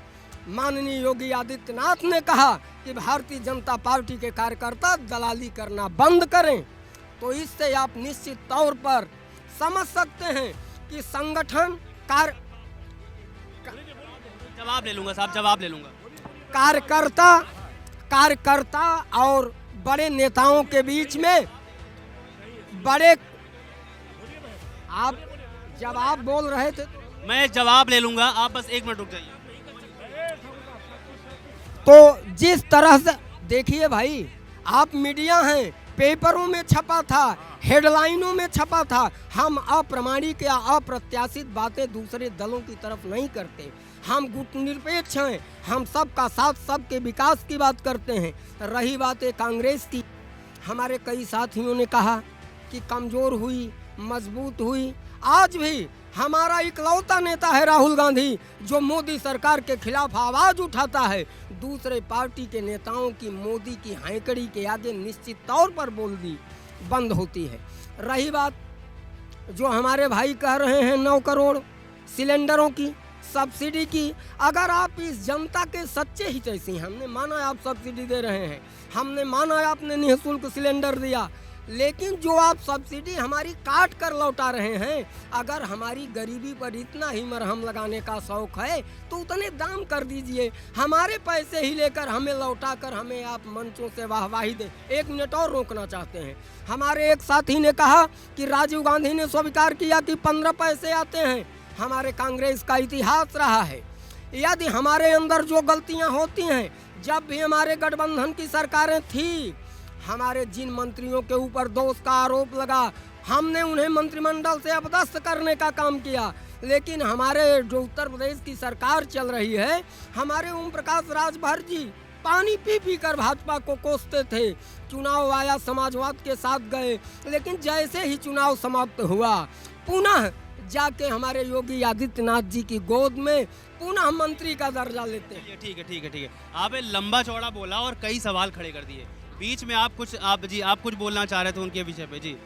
माननीय योगी आदित्यनाथ ने कहा कि भारतीय जनता पार्टी के कार्यकर्ता दलाली करना बंद करें। तो इससे आप निश्चित तौर पर समझ सकते हैं कि संगठन जवाब ले लूंगा साहब, जवाब ले लूंगा। कार्यकर्ता और बड़े नेताओं के बीच में बड़े, आप जवाब बोल रहे थे, मैं जवाब ले लूंगा, आप बस 1 मिनट रुक जाइए। तो जिस तरह से देखिए भाई, आप मीडिया हैं, पेपरों में छपा था, हेडलाइनों में छपा था। हम अप्रामाणिक या अप्रत्याशित बातें दूसरे दलों की तरफ नहीं करते, हम गुटनिरपेक्ष हैं, हम सबका साथ, सबके विकास की बात करते हैं। रही बातें कांग्रेस की, हमारे कई साथियों ने कहा कि कमज़ोर हुई, मजबूत हुई। आज भी हमारा इकलौता नेता है राहुल गांधी, जो मोदी सरकार के खिलाफ आवाज उठाता है। दूसरे पार्टी के नेताओं की मोदी की हैकड़ी के आगे निश्चित तौर पर बोलती बंद होती है। रही बात जो हमारे भाई कह रहे हैं 9 करोड़ सिलेंडरों की सब्सिडी की, अगर आप इस जनता के सच्चे हितैषी, हमने माना आप सब्सिडी दे रहे हैं, हमने माना आपने निःशुल्क सिलेंडर दिया, लेकिन जो आप सब्सिडी हमारी काट कर लौटा रहे हैं, अगर हमारी गरीबी पर इतना ही मरहम लगाने का शौक है तो उतने दाम कर दीजिए। हमारे पैसे ही लेकर हमें लौटा कर हमें आप मंचों से वाहवाही दे। 1 मिनट और रोकना चाहते हैं। हमारे एक साथी ने कहा कि राजीव गांधी ने स्वीकार किया कि 15 पैसे आते हैं। हमारे कांग्रेस का इतिहास रहा है, यदि हमारे अंदर जो गलतियां होती हैं, जब भी हमारे गठबंधन की सरकारें थी, हमारे जिन मंत्रियों के ऊपर दोष का आरोप लगा, हमने उन्हें मंत्रिमंडल से अपदस्थ करने का काम किया। लेकिन हमारे जो उत्तर प्रदेश की सरकार चल रही है, हमारे ओम प्रकाश राजभर जी पानी पी पी कर भाजपा को कोसते थे। चुनाव आया, समाजवाद के साथ गए, लेकिन जैसे ही चुनाव समाप्त हुआ, पुनः जाके हमारे योगी आदित्यनाथ जी की गोद में पुनः मंत्री का दर्जा लेते हैं। ठीक है, ठीक है, ठीक है। आपने लंबा चौड़ा बोला और कई सवाल खड़े कर दिए। बीच में आप कुछ बोलना चाह रहे थे उनके विषय पे। जी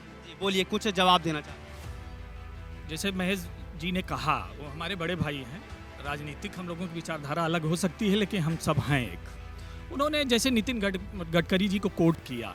बोलिए, कुछ जवाब देना चाह रहे हैं। जैसे महेश जी ने कहा, वो हमारे बड़े भाई हैं। राजनीतिक हम लोगों की विचारधारा अलग हो सकती है, लेकिन हम सब हैं एक। उन्होंने जैसे नितिन गडकरी जी को कोट किया,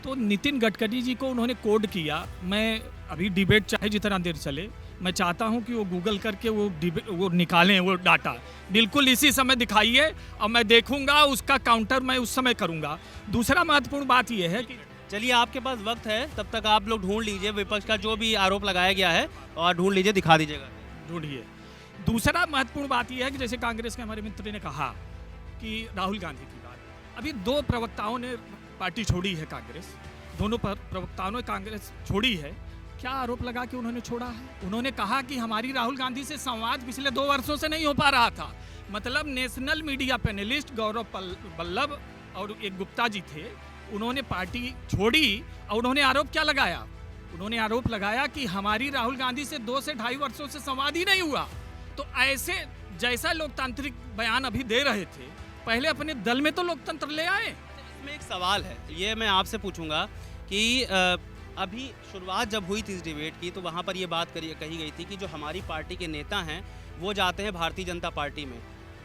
तो नितिन गडकरी जी को उन्होंने कोड किया। मैं अभी डिबेट चाहे जितना देर चले, मैं चाहता हूं कि वो गूगल करके वो निकालें वो डाटा, बिल्कुल इसी समय दिखाइए और मैं देखूंगा, उसका काउंटर मैं उस समय करूंगा। दूसरा महत्वपूर्ण बात यह है कि चलिए, आपके पास वक्त है, तब तक आप लोग ढूंढ लीजिए विपक्ष का जो भी आरोप लगाया गया है, और ढूंढ लीजिए, दिखा दीजिएगा। ढूंढिए। दूसरा महत्वपूर्ण बात यह है कि जैसे कांग्रेस के हमारे मित्र ने कहा कि राहुल गांधी की बात, अभी 2 प्रवक्ताओं ने पार्टी छोड़ी है कांग्रेस, दोनों प्रवक्ताओं ने कांग्रेस छोड़ी है। क्या आरोप लगा कि उन्होंने छोड़ा है? उन्होंने कहा कि हमारी राहुल गांधी से संवाद पिछले 2 वर्षों से नहीं हो पा रहा था। मतलब नेशनल मीडिया पैनलिस्ट गौरव बल्लभ और एक गुप्ता जी थे, उन्होंने पार्टी छोड़ी और उन्होंने आरोप क्या लगाया? उन्होंने आरोप लगाया कि हमारी राहुल गांधी से 2 से 2.5 वर्षों से संवाद ही नहीं हुआ। तो ऐसे जैसा लोकतांत्रिक बयान अभी दे रहे थे, पहले अपने दल में तो लोकतंत्र ले आए। इसमें एक सवाल है, ये मैं आपसे पूछूंगा कि अभी शुरुआत जब हुई थी इस डिबेट की, तो वहाँ पर ये बात कही गई थी कि जो हमारी पार्टी के नेता हैं वो जाते हैं भारतीय जनता पार्टी में।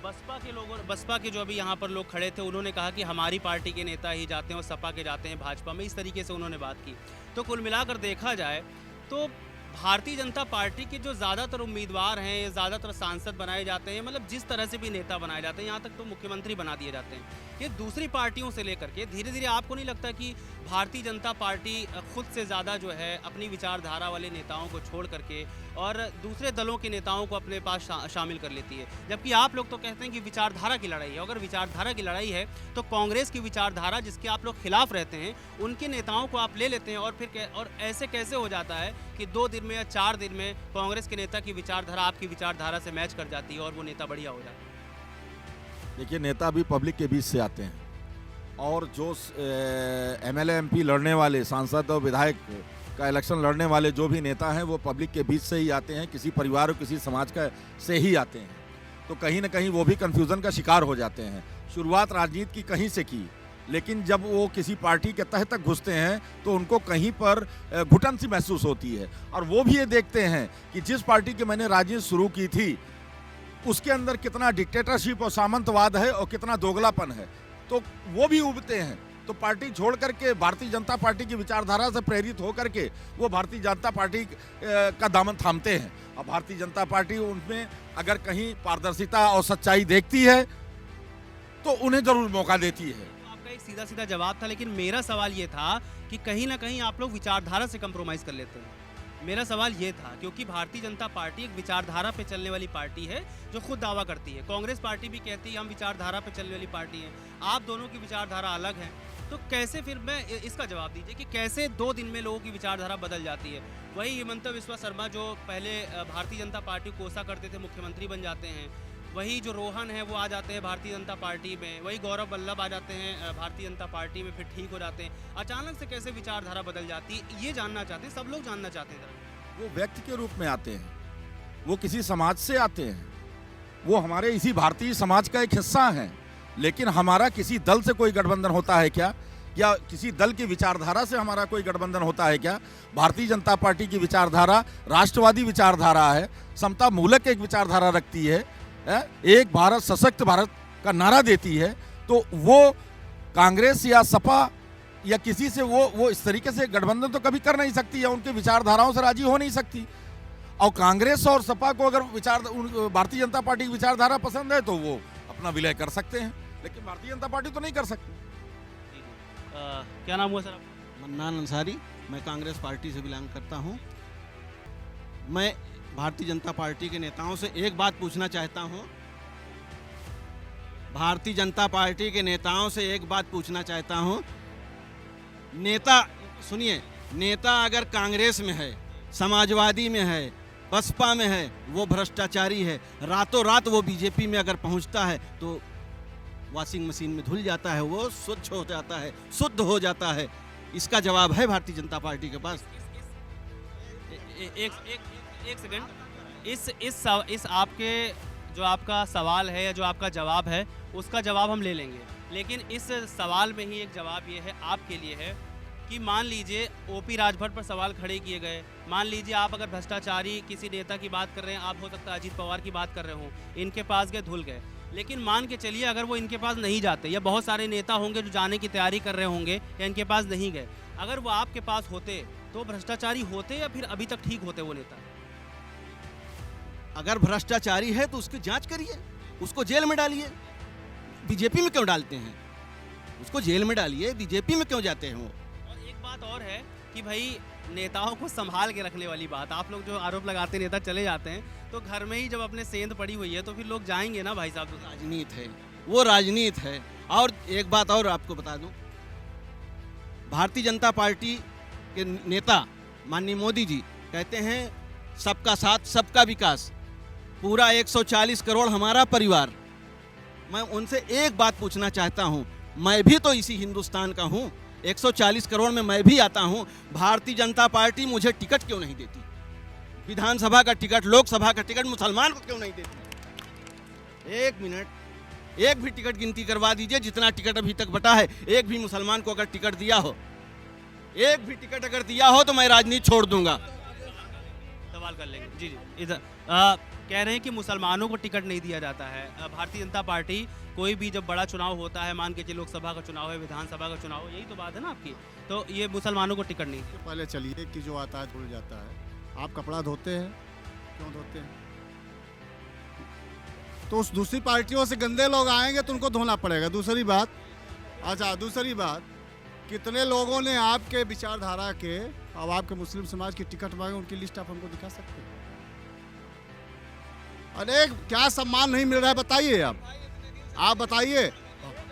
बसपा के जो अभी यहाँ पर लोग खड़े थे, उन्होंने कहा कि हमारी पार्टी के नेता ही जाते हैं और सपा के जाते हैं भाजपा में। इस तरीके से उन्होंने बात की। तो कुल मिलाकर देखा जाए तो भारतीय जनता पार्टी के जो ज़्यादातर उम्मीदवार हैं, ज़्यादातर सांसद बनाए जाते हैं, मतलब जिस तरह से भी नेता बनाए जाते हैं, यहाँ तक तो मुख्यमंत्री बना दिए जाते हैं, ये दूसरी पार्टियों से लेकर के धीरे धीरे आपको नहीं लगता कि भारतीय जनता पार्टी खुद से ज़्यादा जो है अपनी विचारधारा वाले नेताओं को छोड़ करके और दूसरे दलों के नेताओं को अपने पास शामिल कर लेती है? जबकि आप लोग तो कहते हैं कि विचारधारा की लड़ाई है। अगर विचारधारा की लड़ाई है तो कांग्रेस की विचारधारा, जिसके आप लोग खिलाफ रहते हैं, उनके नेताओं को आप ले लेते हैं, और फिर और ऐसे कैसे हो जाता है कि 2 दिन में या 4 दिन में कांग्रेस के नेता की विचारधारा आपकी विचारधारा से मैच कर जाती है और वो नेता बढ़िया हो जाता है? देखिए, नेता भी पब्लिक के बीच से आते हैं, और जो एमएलए एमपी लड़ने वाले, सांसद और विधायक का इलेक्शन लड़ने वाले जो भी नेता हैं, वो पब्लिक के बीच से ही आते हैं, किसी परिवार और किसी समाज का से ही आते हैं। तो कहीं ना कहीं वो भी कन्फ्यूज़न का शिकार हो जाते हैं। शुरुआत राजनीति की कहीं से की, लेकिन जब वो किसी पार्टी के तह तक घुसते हैं तो उनको कहीं पर घुटन सी महसूस होती है। और वो भी ये देखते हैं कि जिस पार्टी की मैंने राजनीति शुरू की थी, उसके अंदर कितना डिक्टेटरशिप और सामंतवाद है और कितना दोगलापन है, तो वो भी उबते हैं। तो पार्टी छोड़ करके भारतीय जनता पार्टी की विचारधारा से प्रेरित होकर के वो भारतीय जनता पार्टी का दामन थामते हैं। और भारतीय जनता पार्टी उनमें अगर कहीं पारदर्शिता और सच्चाई देखती है तो उन्हें जरूर मौका देती है। आपका एक सीधा सीधा जवाब था, लेकिन मेरा सवाल ये था कि कहीं ना कहीं आप लोग विचारधारा से कंप्रोमाइज़ कर लेते हैं। मेरा सवाल ये था, क्योंकि भारतीय जनता पार्टी एक विचारधारा पे चलने वाली पार्टी है जो खुद दावा करती है। कांग्रेस पार्टी भी कहती है हम विचारधारा पे चलने वाली पार्टी है। आप दोनों की विचारधारा अलग है, तो कैसे, फिर मैं इसका जवाब दीजिए कि कैसे 2 दिन में लोगों की विचारधारा बदल जाती है? वही हिमंता बिस्वा शर्मा जो पहले भारतीय जनता पार्टी को कोसा करते थे, मुख्यमंत्री बन जाते हैं। वही जो रोहन है वो आ जाते हैं भारतीय जनता पार्टी में। वही गौरव बल्लभ आ जाते हैं भारतीय जनता पार्टी में, फिर ठीक हो जाते हैं। अचानक से कैसे विचारधारा बदल जाती है, ये जानना चाहते हैं, सब लोग जानना चाहते हैं। वो व्यक्ति के रूप में आते हैं, वो किसी समाज से आते हैं, वो हमारे इसी भारतीय समाज का एक हिस्सा हैं। लेकिन हमारा किसी दल से कोई गठबंधन होता है क्या, या किसी दल की विचारधारा से हमारा कोई गठबंधन होता है क्या? भारतीय जनता पार्टी की विचारधारा राष्ट्रवादी विचारधारा है, समता मूलक एक विचारधारा रखती है, एक भारत सशक्त भारत का नारा देती है। तो वो कांग्रेस या सपा या किसी से वो इस तरीके से गठबंधन तो कभी कर नहीं सकती, या उनके विचारधाराओं से राजी हो नहीं सकती। और कांग्रेस और सपा को अगर भारतीय जनता पार्टी की विचारधारा पसंद है तो वो अपना विलय कर सकते हैं, लेकिन भारतीय जनता पार्टी तो नहीं कर सकती। क्या नाम हुआ सर आपका? मन्नान अंसारी, मैं कांग्रेस पार्टी से बिलोंग करता हूं। मैं भारतीय जनता पार्टी के नेताओं से एक बात पूछना चाहता हूं। भारतीय जनता पार्टी के नेताओं से एक बात पूछना चाहता हूं। नेता सुनिए, नेता अगर कांग्रेस में है, समाजवादी में है, बसपा में है, वो भ्रष्टाचारी है। रातों रात वो बीजेपी में अगर पहुंचता है तो वॉशिंग मशीन में धुल जाता है, वो स्वच्छ हो जाता है, शुद्ध हो जाता है। इसका जवाब है भारतीय जनता पार्टी के पास। एक सेकंड, इस आपके जो आपका सवाल है या जो आपका जवाब है उसका जवाब हम ले लेंगे, लेकिन इस सवाल में ही एक जवाब ये है आपके लिए है कि मान लीजिए ओपी राजभर पर सवाल खड़े किए गए, मान लीजिए आप अगर भ्रष्टाचारी किसी नेता की बात कर रहे हैं, आप हो सकता है अजीत पवार की बात कर रहे हो, इनके पास गए धुल गए। लेकिन मान के चलिए अगर वो इनके पास नहीं जाते, या बहुत सारे नेता होंगे जो जाने की तैयारी कर रहे होंगे या इनके पास नहीं गए, अगर वो आपके पास होते तो भ्रष्टाचारी होते या फिर अभी तक ठीक होते वो नेता? अगर भ्रष्टाचारी है तो उसकी जांच करिए, उसको जेल में डालिए। बीजेपी में क्यों डालते हैं? उसको जेल में डालिए, बीजेपी में क्यों जाते हैं वो? और एक बात और है कि भाई नेताओं को संभाल के रखने वाली बात, आप लोग जो आरोप लगाते हैं नेता चले जाते हैं, तो घर में ही जब अपने सेंध पड़ी हुई है तो फिर लोग जाएंगे ना भाई साहब। तो राजनीति है, वो राजनीति है। और एक बात और आपको बता दूं, भारतीय जनता पार्टी के नेता माननीय मोदी जी कहते हैं सबका साथ सबका विकास, पूरा 140 करोड़ हमारा परिवार। मैं उनसे एक बात पूछना चाहता हूं, मैं भी तो इसी हिंदुस्तान का हूं, 140 करोड़ में मैं भी आता हूं। भारतीय जनता पार्टी मुझे टिकट क्यों नहीं देती? विधानसभा का टिकट, लोकसभा का टिकट मुसलमान को क्यों नहीं देती? एक मिनट, एक भी टिकट गिनती करवा दीजिए, जितना टिकट अभी तक बटा है, एक भी मुसलमान को अगर टिकट दिया हो, एक भी टिकट अगर दिया हो तो मैं राजनीति छोड़ दूंगा। सवाल कर लेंगे। जी जी, इधर कह रहे हैं कि मुसलमानों को टिकट नहीं दिया जाता है। भारतीय जनता पार्टी कोई भी जब बड़ा चुनाव होता है, मान के चलिए लोकसभा का चुनाव है, विधानसभा का चुनाव है, यही तो बात है ना आपकी, तो ये मुसलमानों को टिकट नहीं दिया। पहले चलिए कि जो आता है धुल जाता है। आप कपड़ा धोते हैं, क्यों धोते हैं? तो उस दूसरी पार्टियों से गंदे लोग आएंगे तो उनको धोना पड़ेगा। दूसरी बात, दूसरी बात, कितने लोगों ने आपके विचारधारा के और आपके मुस्लिम समाज की टिकट मांगे, उनकी लिस्ट आप हमको दिखा सकते हैं? अरे क्या सम्मान नहीं मिल रहा है बताइए, आप बताइए।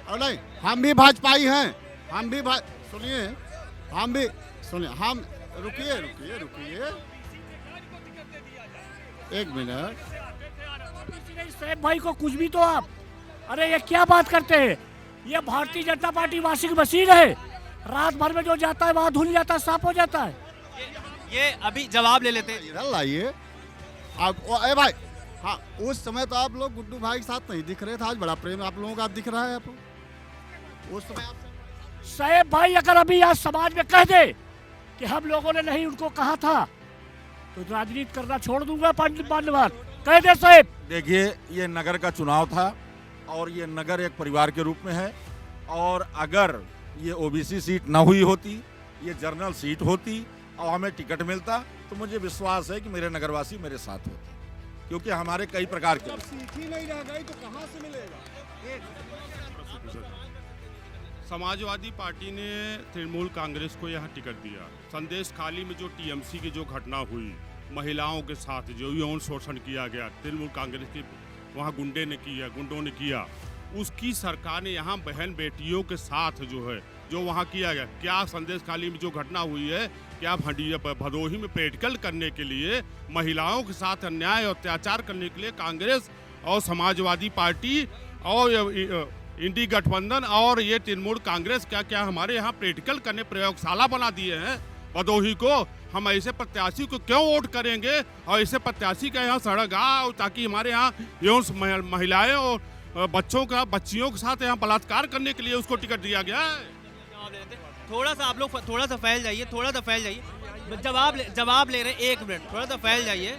और नहीं, हम भी भाजपाई हैं, हम भी सुनिए, हम भी सुनिए, हम रुकिए रुकिए रुकिए एक मिनट। साहब भाई को कुछ भी तो आप, अरे ये क्या बात करते हैं? ये Bharatiya Janata party washing machine है, रात भर में जो जाता है वहाँ धुल जाता है, साफ हो जाता है। ये अभी जवाब ले लेते हैं। इधर लाइए आप। ए भाई, हाँ, उस समय तो आप लोग गुड्डू भाई के साथ नहीं दिख रहे थे, आज बड़ा प्रेम आप लोगों का दिख रहा है। आप उस समय साहब भाई अगर अभी आज समाज में कह दे कि हम लोगों ने नहीं उनको कहा था तो राजनीति करना छोड़ दूंगा। धन्यवाद, कह दे साहब। देखिए, ये नगर का चुनाव था और ये नगर एक परिवार के रूप में है, और अगर ये ओबीसी सीट ना हुई होती, ये जनरल सीट होती और हमें टिकट मिलता, तो मुझे विश्वास है कि मेरे नगरवासी मेरे साथ होते, क्योंकि हमारे कई प्रकार के सीट ही नहीं रह गई तो कहाँ से मिलेगा? समाजवादी पार्टी ने तृणमूल कांग्रेस को यहाँ टिकट दिया। संदेश खाली में जो टीएमसी की जो घटना हुई, महिलाओं के साथ जो यौन शोषण किया गया, तृणमूल कांग्रेस की वहाँ गुंडों ने किया, उसकी सरकार ने यहाँ बहन बेटियों के साथ जो है जो वहाँ किया गया। क्या संदेश खाली में जो घटना हुई है, क्या भदोही में प्रैक्टिकल करने के लिए, महिलाओं के साथ अन्याय और अत्याचार करने के लिए कांग्रेस और समाजवादी पार्टी और इंडी गठबंधन और ये तृणमूल कांग्रेस क्या क्या हमारे यहाँ प्रैक्टिकल करने प्रयोगशाला बना दिए हैं भदोही को? हम ऐसे प्रत्याशी को क्यों वोट करेंगे और ऐसे प्रत्याशी का यहाँ सड़क आ ताकि हमारे यहाँ यौन महिलाएं और बच्चियों के साथ यहाँ बलात्कार करने के लिए उसको टिकट दिया गया है। थोड़ा सा आप लोग थोड़ा सा फैल जाइए, जवाब ले रहे हैं, 1 मिनट, थोड़ा सा फैल जाइए।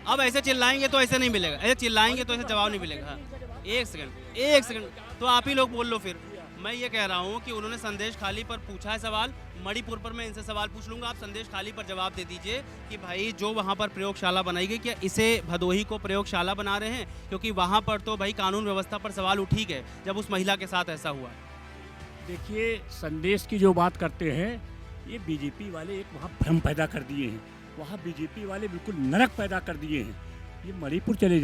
अब ऐसे चिल्लाएंगे तो ऐसे नहीं मिलेगा, ऐसे चिल्लाएंगे तो ऐसे जवाब नहीं मिलेगा। हाँ, 1 सेकंड, तो आप ही लोग बोल लो फिर। मैं ये कह रहा हूँ कि उन्होंने संदेश खाली पर पूछा है सवाल, मणिपुर पर मैं इनसे सवाल पूछ लूँगा, आप संदेश खाली पर जवाब दे दीजिए कि भाई जो वहाँ पर प्रयोगशाला बनाई गई, क्या इसे भदोही को प्रयोगशाला बना रहे हैं? क्योंकि वहाँ पर तो भाई कानून व्यवस्था पर सवाल उठ ही गए जब उस महिला के साथ ऐसा हुआ। देखिए, संदेश की जो बात करते हैं, ये बीजेपी वाले एक वहाँ भ्रम पैदा कर दिए हैं। वहाँ बीजेपी वाले बिल्कुल नरक पैदा कर दिए हैं। ये मणिपुर चले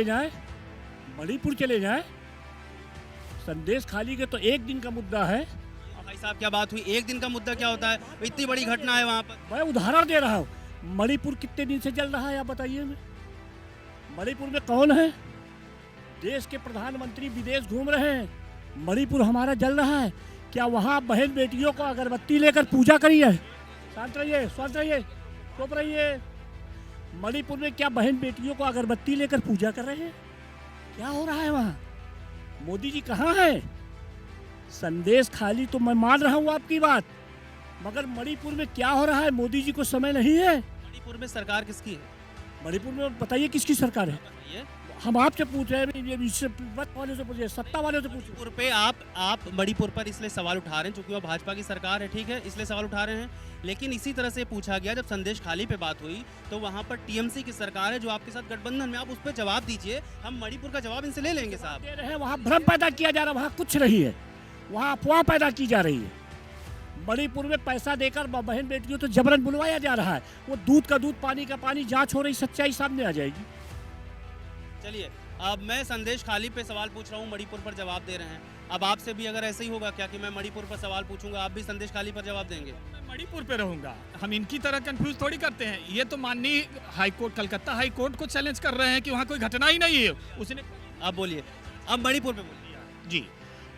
जाएं, संदेश खाली के तो 1 दिन का मुद्दा है। भाई साहब क्या बात हुई, 1 दिन का मुद्दा क्या होता है? इतनी बड़ी घटना है वहाँ पर। मैं उदाहरण दे रहा हूँ, मणिपुर कितने दिन से जल रहा है आप बताइए। मणिपुर में कौन है? देश के प्रधानमंत्री विदेश घूम रहे हैं, मणिपुर हमारा जल रहा है। क्या वहाँ बहन बेटियों को अगरबत्ती लेकर पूजा करी है? शांत रहिए, चुप रहिए। मणिपुर में क्या बहन बेटियों को अगरबत्ती लेकर पूजा कर रहे हैं? क्या हो रहा है वहाँ? मोदी जी कहाँ है? संदेश खाली तो मैं मान रहा हूँ आपकी बात, मगर मणिपुर में क्या हो रहा है? मोदी जी को समय नहीं है। मणिपुर में सरकार किसकी है? मणिपुर में बताइए किसकी सरकार है? हम आपसे पूछ रहे हैं, सत्ता वाले से पूछ। मणिपुर पे आप मणिपुर पर इसलिए सवाल उठा रहे हैं क्योंकि वो भाजपा की सरकार है, ठीक है, इसलिए सवाल उठा रहे हैं। लेकिन इसी तरह से पूछा गया जब संदेश खाली पे बात हुई तो वहाँ पर टीएमसी की सरकार है जो आपके साथ गठबंधन में, आप उस पर जवाब दीजिए, हम मणिपुर का जवाब इनसे ले लेंगे साहब। दे रहे हैं, वहाँ भ्रम पैदा किया जा रहा है, वहाँ कुछ नहीं है, वहाँ अफवाह पैदा की जा रही है। मणिपुर में पैसा देकर बहन बेटियों तो जबरन बुलवाया जा रहा है। वो दूध का दूध, पानी का पानी, जांच हो रही, सच्चाई सामने आ जाएगी। चलिए, अब मैं संदेश खाली पे सवाल पूछ रहा हूँ, मणिपुर पर जवाब दे रहे हैं। अब आपसे भी अगर ऐसे ही होगा क्या कि मैं मणिपुर पर सवाल पूछूंगा, आप भी संदेश खाली पर जवाब देंगे? मैं मणिपुर पे रहूंगा। हम इनकी तरह कंफ्यूज थोड़ी करते हैं। ये तो माननीय हाईकोर्ट, कलकत्ता हाईकोर्ट को चैलेंज कर रहे हैं कि वहाँ कोई घटना ही नहीं है। उसने अब बोलिए, अब मणिपुर पे बोलिए। जी,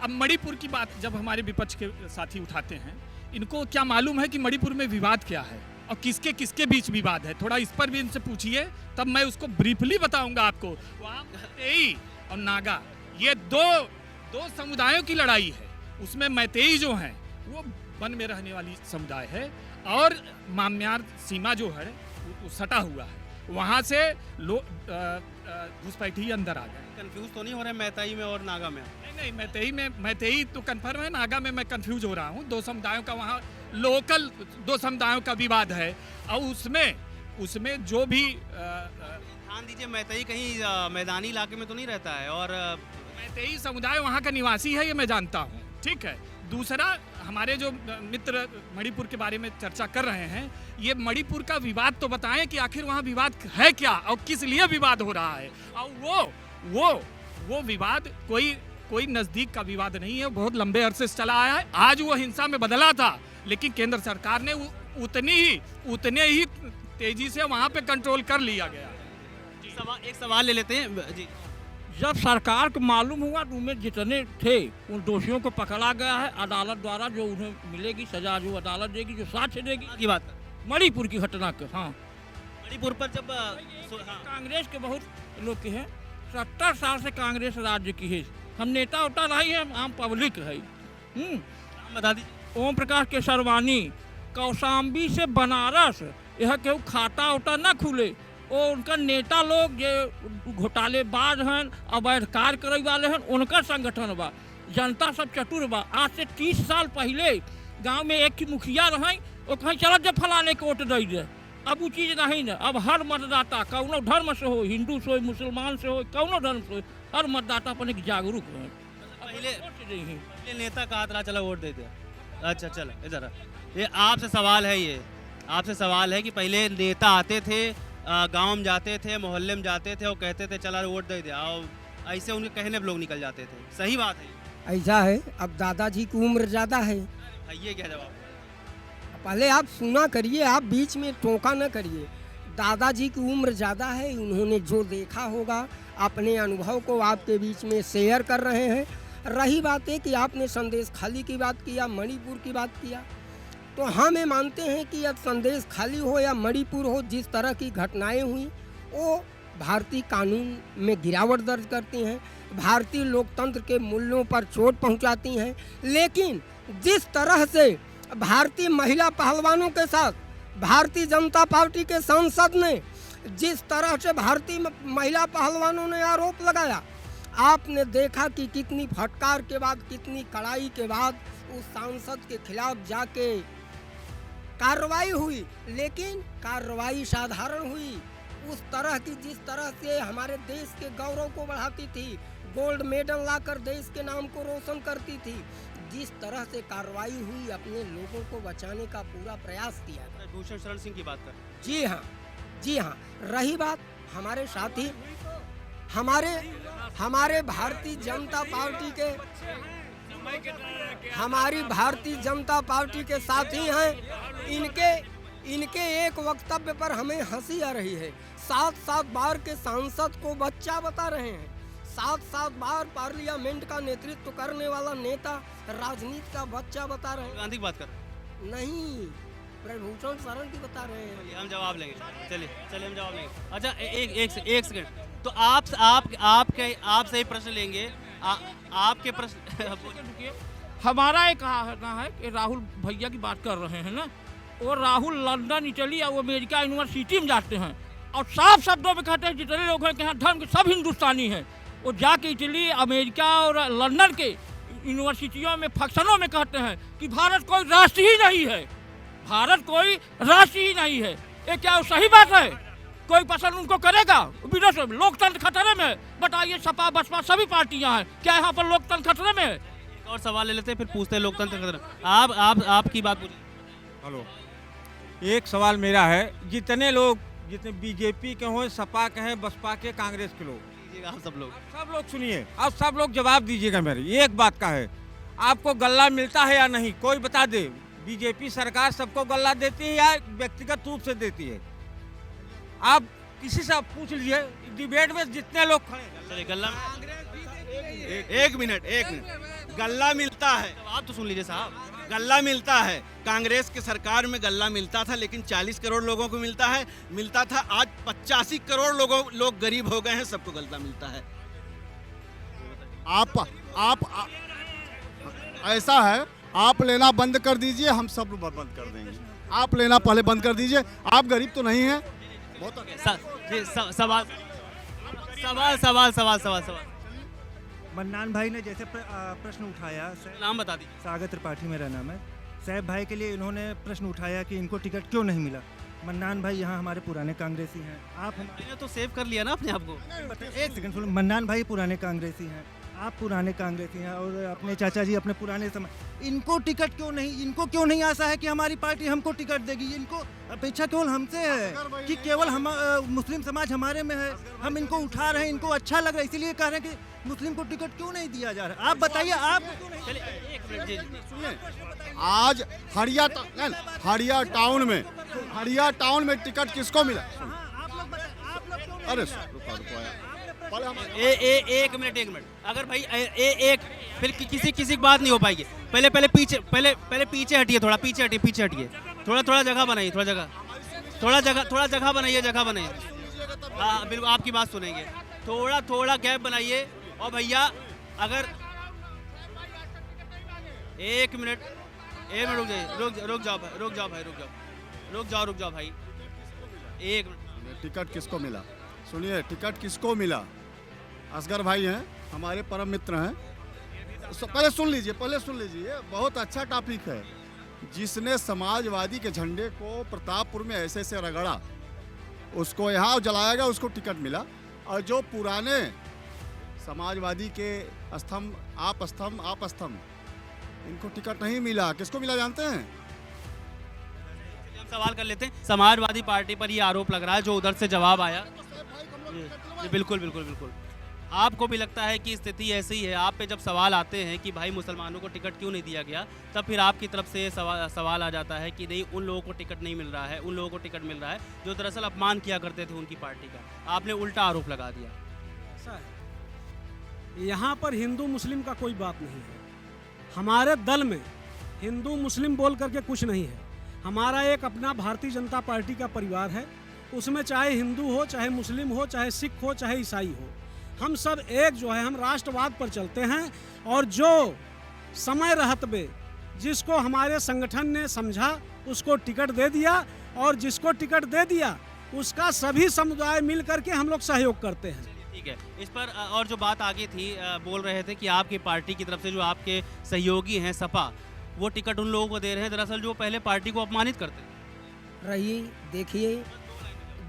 अब मणिपुर की बात जब हमारे विपक्ष के साथी उठाते हैं, इनको क्या मालूम है कि मणिपुर में विवाद क्या है और किसके किसके बीच विवाद है? थोड़ा इस पर भी इनसे पूछिए, तब मैं उसको ब्रीफली बताऊंगा आपको। वहाँ मैतेई और नागा, ये दो समुदायों की लड़ाई है। उसमें मैतेई जो हैं वो वन में रहने वाली समुदाय है और माम्यार सीमा जो है वो सटा हुआ है। वहाँ से घुसपैठी अंदर आ गए। कंफ्यूज तो नहीं हो रहे मैतेई में और नागा में? नहीं, मैतेई तो कन्फर्म है, नागा में मैं कंफ्यूज हो रहा हूँ। 2 समुदायों का वहाँ लोकल 2 समुदायों का विवाद है और उसमें जो भी ध्यान दीजिए, मैतेई कहीं मैदानी इलाके में तो नहीं रहता है और मैतेई समुदाय वहाँ का निवासी है, ये मैं जानता हूँ, ठीक है। दूसरा, हमारे जो मित्र मणिपुर के बारे में चर्चा कर रहे हैं, ये मणिपुर का विवाद तो बताएं कि आखिर वहाँ विवाद है क्या और किस लिए विवाद हो रहा है। और वो विवाद कोई नज़दीक का विवाद नहीं है, बहुत लंबे अरसे से चला आया है। आज वो हिंसा में बदला था, लेकिन केंद्र सरकार ने उतने ही तेजी से वहाँ पे कंट्रोल कर लिया गया। एक सवाल ले लेते हैं जी। जब सरकार को मालूम हुआ तो उनमें जितने थे उन दोषियों को पकड़ा गया है। अदालत द्वारा जो उन्हें मिलेगी सजा, जो अदालत देगी, जो साक्ष्य देगी। की बात मणिपुर की घटना के, हाँ, मणिपुर पर जब कांग्रेस के बहुत लोग के हैं, 70 साल से कांग्रेस राज्य की है। हम नेता उता नहीं है, आम पब्लिक है। बता दीजिए। ओम प्रकाश केसरवानी, कौशाम्बी से बनारस, यह केहू खाता उटा ना खुले। और उनका नेता लोग जो घोटालेबाज हैं, अवैध कार्य करे वाले हैं, उनका संगठन बा। जनता सब चतुर बा। आज से 30 साल पहले गांव में एक ही मुखिया रहे, वो कहीं चलत जब फलाने को वोट दे दे। अब वो चीज़ नहीं ना। अब हर मतदाता कौनो धर्म से हो, हिंदू से हो, मुसलमान से हो, कौनो धर्म से हो, हर मतदाता अपन एक जागरूक है। पहले नेता कहा था चलो वोट दे दे। अच्छा, चलो इधर, ये आपसे सवाल है, ये आपसे सवाल है कि पहले नेता आते थे, गांव में जाते थे, मोहल्ले में जाते थे और कहते थे चला वोट दे दे, और ऐसे उनके कहने पर लोग निकल जाते थे। सही बात है? ऐसा है, अब दादाजी की उम्र ज़्यादा है। ये क्या जवाब? पहले आप सुना करिए, आप बीच में टोका न करिए। दादाजी की उम्र ज़्यादा है, उन्होंने जो देखा होगा अपने अनुभव को आपके बीच में शेयर कर रहे हैं। रही बात है कि आपने संदेश खाली की बात किया, मणिपुर की बात किया, तो हम ये मानते हैं कि अब संदेश खाली हो या मणिपुर हो, जिस तरह की घटनाएं हुई वो भारतीय कानून में गिरावट दर्ज करती हैं, भारतीय लोकतंत्र के मूल्यों पर चोट पहुंचाती हैं। लेकिन जिस तरह से भारतीय महिला पहलवानों के साथ भारतीय जनता पार्टी के सांसद ने जिस तरह से भारतीय महिला पहलवानों ने आरोप लगाया, आपने देखा कि कितनी फटकार के बाद, कितनी कड़ाई के बाद उस सांसद के खिलाफ जाके कार्रवाई हुई। लेकिन कार्रवाई साधारण हुई, उस तरह की जिस तरह से हमारे देश के गौरव को बढ़ाती थी, गोल्ड मेडल लाकर देश के नाम को रोशन करती थी, जिस तरह से कार्रवाई हुई, अपने लोगों को बचाने का पूरा प्रयास किया गया। भूषण शरण सिंह की बात कर, जी हाँ, जी हाँ। रही बात हमारे साथी, हमारे भारतीय जनता पार्टी के, हमारी भारतीय जनता पार्टी के साथी हैं, इनके एक वक्तव्य पर हमें हंसी आ रही है। 7 बार के सांसद को बच्चा बता रहे हैं, 7 बार पार्लियामेंट का नेतृत्व करने वाला नेता राजनीति का बच्चा बता रहे हैं। गांधी की बात कर, नहीं, भूषण शरण की बता रहे हैं। हम जवाब लेंगे, चलिए हम जवाब लेंगे। अच्छा, एक सेकंड, तो आपसे ही प्रश्न लेंगे, आपके प्रश्न हमारा ये कहना है कि राहुल भैया की बात कर रहे हैं ना, वो राहुल लंदन, इटली और अमेरिका यूनिवर्सिटी में जाते हैं और साफ शब्दों में कहते हैं जितने लोग हैं कि यहाँ धर्म के सब हिंदुस्तानी हैं। वो जाके इटली, अमेरिका और लंदन के यूनिवर्सिटियों में फंक्शनों में कहते हैं कि भारत कोई राष्ट्र ही नहीं है, भारत कोई राष्ट्र ही नहीं है। ये क्या सही बात है? कोई पसंद उनको करेगा? विदेश में लोकतंत्र खतरे में है। बताइए, सपा बसपा सभी पार्टियां हैं, क्या यहाँ पर लोकतंत्र खतरे में है? एक और सवाल ले लेते हैं, फिर पूछते हैं लोकतंत्र खतरे। आपकी बात पूछिए। हेलो, एक सवाल मेरा है, जितने बीजेपी के हों, सपा के हैं, बसपा के, कांग्रेस के लोग, आप सब लोग सुनिए, अब सब लोग जवाब दीजिएगा। मेरी एक बात का है, आपको गल्ला मिलता है या नहीं, कोई बता दे। बीजेपी सरकार सबको गल्ला देती है या व्यक्तिगत रूप से देती है? आप किसी से पूछ लीजिए, डिबेट में जितने लोग खड़े। गल्ला, एक मिनट, गल्ला मिलता है, आप तो सुन लीजिए साहब। गल्ला मिलता है, कांग्रेस की सरकार में गल्ला मिलता था, लेकिन 40 करोड़ लोगों को मिलता था। आज 85 करोड़ लोग गरीब हो गए हैं, सबको गल्ला मिलता है। आप ऐसा है, आप लेना बंद कर दीजिए, हम सब बंद कर देंगे। आप लेना पहले बंद कर दीजिए, आप गरीब तो नहीं हैं। सवाल। मन्नान भाई ने जैसे प्रश्न उठाया, नाम बता दीजिए। सागर त्रिपाठी मेरा नाम है। साहब भाई के लिए इन्होंने प्रश्न उठाया कि इनको टिकट क्यों नहीं मिला। मन्नान भाई यहाँ हमारे पुराने कांग्रेसी हैं। आपने तो सेव कर लिया ना अपने आप को। एक सेकंड सुनो, मन्नान भाई पुराने कांग्रेसी हैं, आप पुराने कांग्रेसी हैं, और अपने चाचा जी अपने पुराने समय, इनको टिकट क्यों नहीं, इनको क्यों नहीं आशा है कि हमारी पार्टी हमको टिकट देगी? इनको अपेक्षा केवल हमसे है कि केवल हम मुस्लिम समाज हमारे में है, हम इनको उठा रहे हैं, इनको अच्छा लग रहा है, इसीलिए कह रहे हैं कि मुस्लिम को टिकट क्यों नहीं दिया जा रहा है। आप बताइए, आप आज हरिया टाउन में टिकट किसको मिला? अरे एक मिनट, अगर भाई फिर किसी की बात नहीं हो पाएगी। पहले पीछे हटिए, थोड़ा पीछे हटिए, थोड़ा जगह बनाइए, थोड़ा जगह बनाइए। हाँ बिल्कुल, आपकी बात सुनेंगे। थोड़ा गैप बनाइए। और भैया अगर एक मिनट रुक जाओ भाई, एक मिनट। टिकट किसको मिला? सुनिए, टिकट किसको मिला? असगर भाई हैं, हमारे परम मित्र हैं। पहले सुन लीजिए, बहुत अच्छा टॉपिक है। जिसने समाजवादी के झंडे को प्रतापपुर में ऐसे रगड़ा, उसको यहाँ जलाया गया, उसको टिकट मिला। और जो पुराने समाजवादी के आप स्तंभ, इनको टिकट नहीं मिला। किसको मिला जानते हैं? हम सवाल कर लेते हैं। समाजवादी पार्टी पर ये आरोप लग रहा है, जो उधर से जवाब आया। बिल्कुल। आपको भी लगता है कि स्थिति ऐसी है? आप पे जब सवाल आते हैं कि भाई मुसलमानों को टिकट क्यों नहीं दिया गया, तब फिर आपकी तरफ से सवाल आ जाता है कि नहीं, उन लोगों को टिकट नहीं मिल रहा है, उन लोगों को टिकट मिल रहा है जो दरअसल अपमान किया करते थे उनकी पार्टी का। आपने उल्टा आरोप लगा दिया। ऐसा है, यहाँ पर हिंदू मुस्लिम का कोई बात नहीं है। हमारे दल में हिंदू मुस्लिम बोल करके कुछ नहीं है। हमारा एक अपना भारतीय जनता पार्टी का परिवार है, उसमें चाहे हिंदू हो, चाहे मुस्लिम हो, चाहे सिख हो, चाहे ईसाई हो, हम सब एक जो है, हम राष्ट्रवाद पर चलते हैं। और जो समय रहत में जिसको हमारे संगठन ने समझा उसको टिकट दे दिया, और जिसको टिकट दे दिया उसका सभी समुदाय मिल करके हम लोग सहयोग करते हैं। ठीक है, इस पर और जो बात आगे थी, बोल रहे थे कि आपकी पार्टी की तरफ से जो आपके सहयोगी हैं सपा, वो टिकट उन लोगों को दे रहे हैं दरअसल जो पहले पार्टी को अपमानित करते हैं। रही देखिए,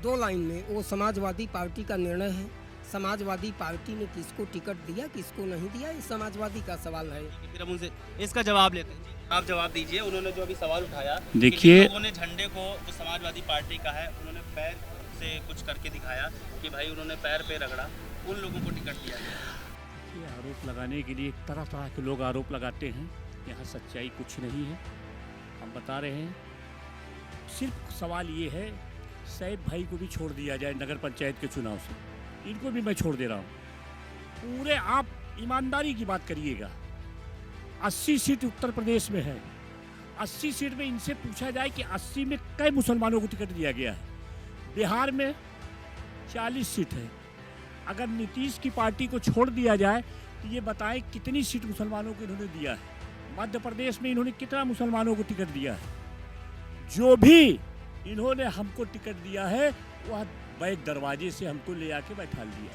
2 लाइन में वो समाजवादी पार्टी का निर्णय है। समाजवादी पार्टी ने किसको टिकट दिया, किसको नहीं दिया, ये समाजवादी का सवाल है। फिर हम उनसे इसका जवाब लेते हैं। आप जवाब दीजिए। उन्होंने जो अभी सवाल उठाया, देखिए, लोगों ने झंडे को जो समाजवादी पार्टी का है उन्होंने पैर से कुछ करके दिखाया कि भाई उन्होंने पैर पे रगड़ा, उन लोगों को टिकट दिया गया। ये आरोप लगाने के लिए तरह तरह के लोग आरोप लगाते हैं। यहाँ सच्चाई कुछ नहीं है, हम बता रहे हैं। सिर्फ सवाल ये है, सैफ भाई को भी छोड़ दिया जाए नगर पंचायत के चुनाव से, इनको भी मैं छोड़ दे रहा हूँ। पूरे आप ईमानदारी की बात करिएगा, 80 सीट उत्तर प्रदेश में है, 80 सीट में इनसे पूछा जाए कि 80 में कई मुसलमानों को टिकट दिया गया है। बिहार में 40 सीट है। अगर नीतीश की पार्टी को छोड़ दिया जाए तो ये बताएं कितनी सीट मुसलमानों को इन्होंने दिया है। मध्य प्रदेश में इन्होंने कितना मुसलमानों को टिकट दिया है। जो भी इन्होंने हमको टिकट दिया है वह बैक दरवाजे से हमको ले आके बैठा लिया,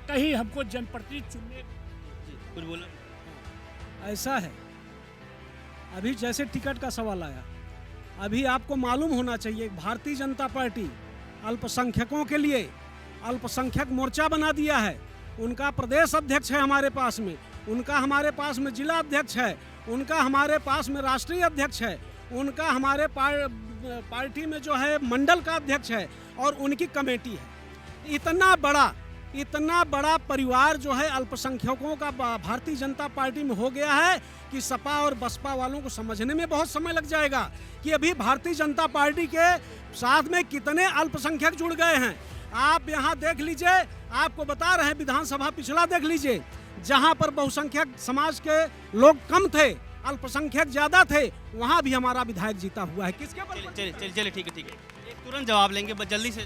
कहीं हमको जनप्रतिनिधि चुनने। कुछ बोला ऐसा है, अभी जैसे टिकट का सवाल आया, अभी आपको मालूम होना चाहिए भारतीय जनता पार्टी अल्पसंख्यकों के लिए अल्पसंख्यक मोर्चा बना दिया है। उनका प्रदेश अध्यक्ष है हमारे पास में, उनका हमारे पास में जिला अध्यक्ष है, उनका हमारे पास में राष्ट्रीय अध्यक्ष है, उनका हमारे पार्टी में जो है मंडल का अध्यक्ष है, और उनकी कमेटी है। इतना बड़ा परिवार जो है अल्पसंख्यकों का भारतीय जनता पार्टी में हो गया है कि सपा और बसपा वालों को समझने में बहुत समय लग जाएगा कि अभी भारतीय जनता पार्टी के साथ में कितने अल्पसंख्यक जुड़ गए हैं। आप यहाँ देख लीजिए, आपको बता रहे हैं, विधानसभा पिछला देख लीजिए, जहाँ पर बहुसंख्यक समाज के लोग कम थे, अल्पसंख्यक ज्यादा थे, वहाँ भी हमारा विधायक जीता हुआ है। किसके बल? चलिए ठीक है। एक तुरंत जवाब लेंगे, बस जल्दी से।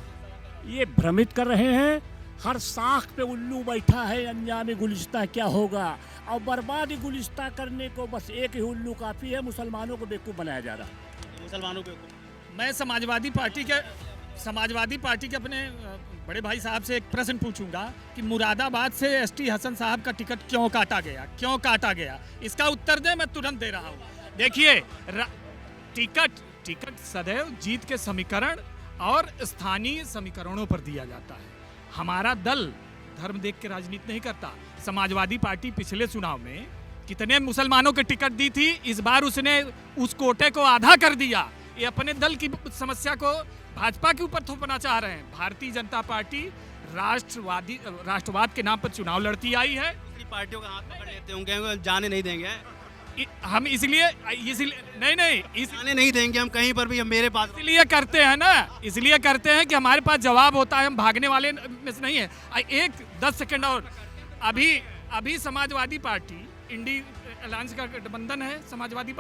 ये भ्रमित कर रहे हैं, हर साख पे उल्लू बैठा है, अंजाम गुलिस्ता क्या होगा, और बर्बादी गुलिस्ता करने को बस एक ही उल्लू काफ़ी है, मुसलमानों को बेवकूफ़ बनाया जा रहा है। मुसलमानों को मैं समाजवादी पार्टी के अपने बड़े भाई साहब से एक प्रश्न पूछूंगा कि मुरादाबाद से एसटी हसन साहब का टिकट क्यों काटा गया, इसका उत्तर दे, मैं तुरंत दे रहा हूँ। देखिए, टिकट सदैव जीत के समीकरण और स्थानीय समीकरणों पर दिया जाता है। हमारा दल धर्म देख के राजनीति नहीं करता। समाजवादी पार्टी पिछले चुनाव में कितने मुसलमानों के टिकट दी थी, इस बार उसने उस कोटे को आधा कर दिया। ये अपने दल की समस्या को भाजपा के ऊपर थोपना चाह रहे हैं। भारतीय जनता पार्टी राष्ट्रवाद के नाम पर चुनाव लड़ती आई है। दूसरी पार्टियों का हाथ पकड़ लेते होंगे, जाने नहीं देंगे हम, इसलिए नहीं जाने नहीं देंगे हम कहीं पर भी। हम मेरे पास इसलिए करते हैं ना, इसलिए करते हैं कि हमारे पास जवाब होता है, हम भागने वाले में से नहीं है। 10 सेकंड और, अभी समाजवादी पार्टी इंडी अलायंस का गठबंधन है, समाजवादी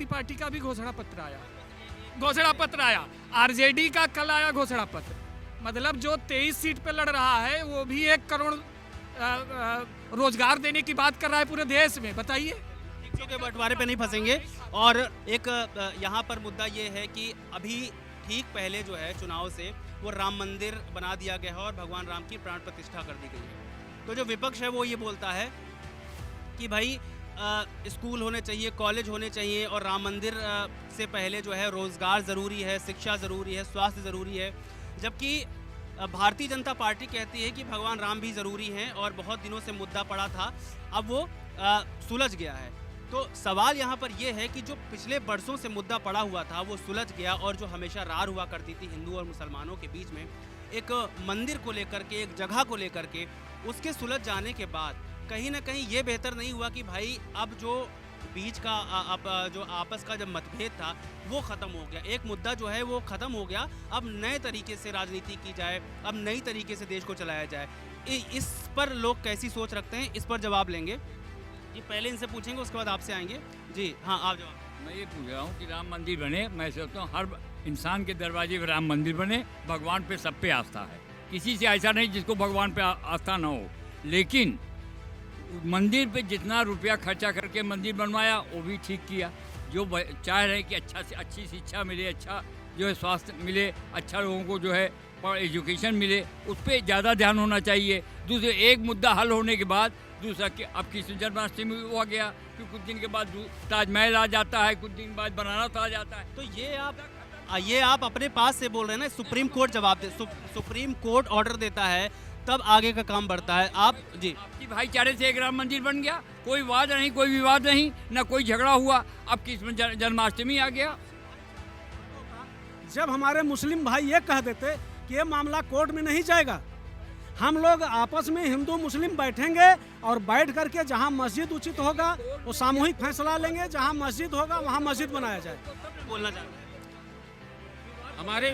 पार्टी का भी घोषणा पत्र आया, आरजेडी का कल आया घोषणा पत्र। मतलब जो 23 सीट पे लड़ रहा है वो भी 1 करोड़ रोजगार देने की बात कर रहा है पूरे देश में। बताइए, टिकटों के बंटवारे पे नहीं फंसेंगे। और एक यहाँ पर मुद्दा ये है कि अभी ठीक पहले जो है चुनाव से वो राम मंदिर बना दिया गया है और भगवान राम की प्राण प्रतिष्ठा कर दी गई है। तो जो विपक्ष है वो ये बोलता है कि भाई स्कूल होने चाहिए, कॉलेज होने चाहिए, और राम मंदिर से पहले जो है रोजगार ज़रूरी है, शिक्षा ज़रूरी है, स्वास्थ्य ज़रूरी है। जबकि भारतीय जनता पार्टी कहती है कि भगवान राम भी ज़रूरी हैं और बहुत दिनों से मुद्दा पड़ा था, अब वो सुलझ गया है। तो सवाल यहाँ पर यह है कि जो पिछले बरसों से मुद्दा पड़ा हुआ था वो सुलझ गया, और जो हमेशा रार हुआ करती थी हिंदू और मुसलमानों के बीच में, एक मंदिर को लेकर के, एक जगह को लेकर के, उसके सुलझ जाने के बाद कहीं ना कहीं ये बेहतर नहीं हुआ कि भाई अब जो बीच का जो आपस का जब मतभेद था वो ख़त्म हो गया, एक मुद्दा जो है वो ख़त्म हो गया। अब नए तरीके से राजनीति की जाए, अब नई तरीके से देश को चलाया जाए। इस पर लोग कैसी सोच रखते हैं, इस पर जवाब लेंगे जी। पहले इनसे पूछेंगे, उसके बाद आपसे आएंगे जी। हाँ, आप जवाब। मैं ये पूछ रहा हूँ कि राम मंदिर बने, मैं सोचता हूँ हर इंसान के दरवाजे पे राम मंदिर बने, भगवान पे सब पे आस्था है, किसी से ऐसा नहीं जिसको भगवान पे आस्था ना हो। लेकिन मंदिर पे जितना रुपया खर्चा करके मंदिर बनवाया वो भी ठीक किया। जो चाह रहे कि अच्छा से अच्छी शिक्षा मिले, अच्छा जो है स्वास्थ्य मिले, अच्छा लोगों को जो है एजुकेशन मिले, उस पर ज़्यादा ध्यान होना चाहिए। दूसरे एक मुद्दा हल होने के बाद दूसरा कि अब कृष्ण जन्माष्टमी हो गया, फिर कुछ दिन के बाद ताजमहल आ जाता है, कुछ दिन बाद बनारस आ जाता है। तो ये आप अपने पास से बोल रहे हैं ना, सुप्रीम कोर्ट जवाब दे, सुप्रीम कोर्ट ऑर्डर देता है तब आगे का काम बढ़ता है। आप जी आपकी भाईचारे से एक राम मंदिर बन गया, कोई वाद नहीं, कोई विवाद नहीं, ना कोई झगड़ा हुआ। अब कृष्ण जन्माष्टमी आ गया। जब हमारे मुस्लिम भाई ये कह देते कि ये मामला कोर्ट में नहीं जाएगा, हम लोग आपस में हिंदू मुस्लिम बैठेंगे और बैठ करके जहाँ मस्जिद उचित होगा वो सामूहिक फैसला लेंगे, जहाँ मस्जिद होगा वहाँ मस्जिद बनाया जाए। बोलना चाहते हैं हमारे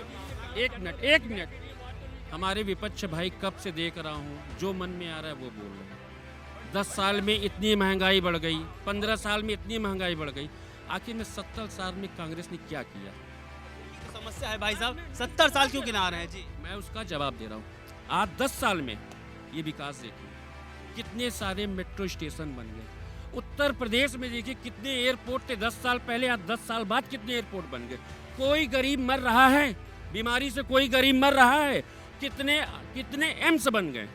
एक मिनट हमारे विपक्ष भाई कब से देख रहा हूँ, जो मन में आ रहा है वो बोल रहे हैं। 10 साल में इतनी महंगाई बढ़ गई, 15 साल में इतनी महंगाई बढ़ गई, आखिर में 70 साल में कांग्रेस ने क्या किया? तो समस्या है भाई साहब, 70 साल क्यों गिना रहे हैं जी? मैं उसका जवाब दे रहा हूँ। आज 10 साल में ये विकास देखिए, कितने सारे मेट्रो स्टेशन बन गए। उत्तर प्रदेश में देखिए कितने एयरपोर्ट थे 10 साल पहले, आज 10 साल बाद कितने एयरपोर्ट बन गए। कोई गरीब मर रहा है, बीमारी से कोई गरीब मर रहा है। कितने एम्स बन गए।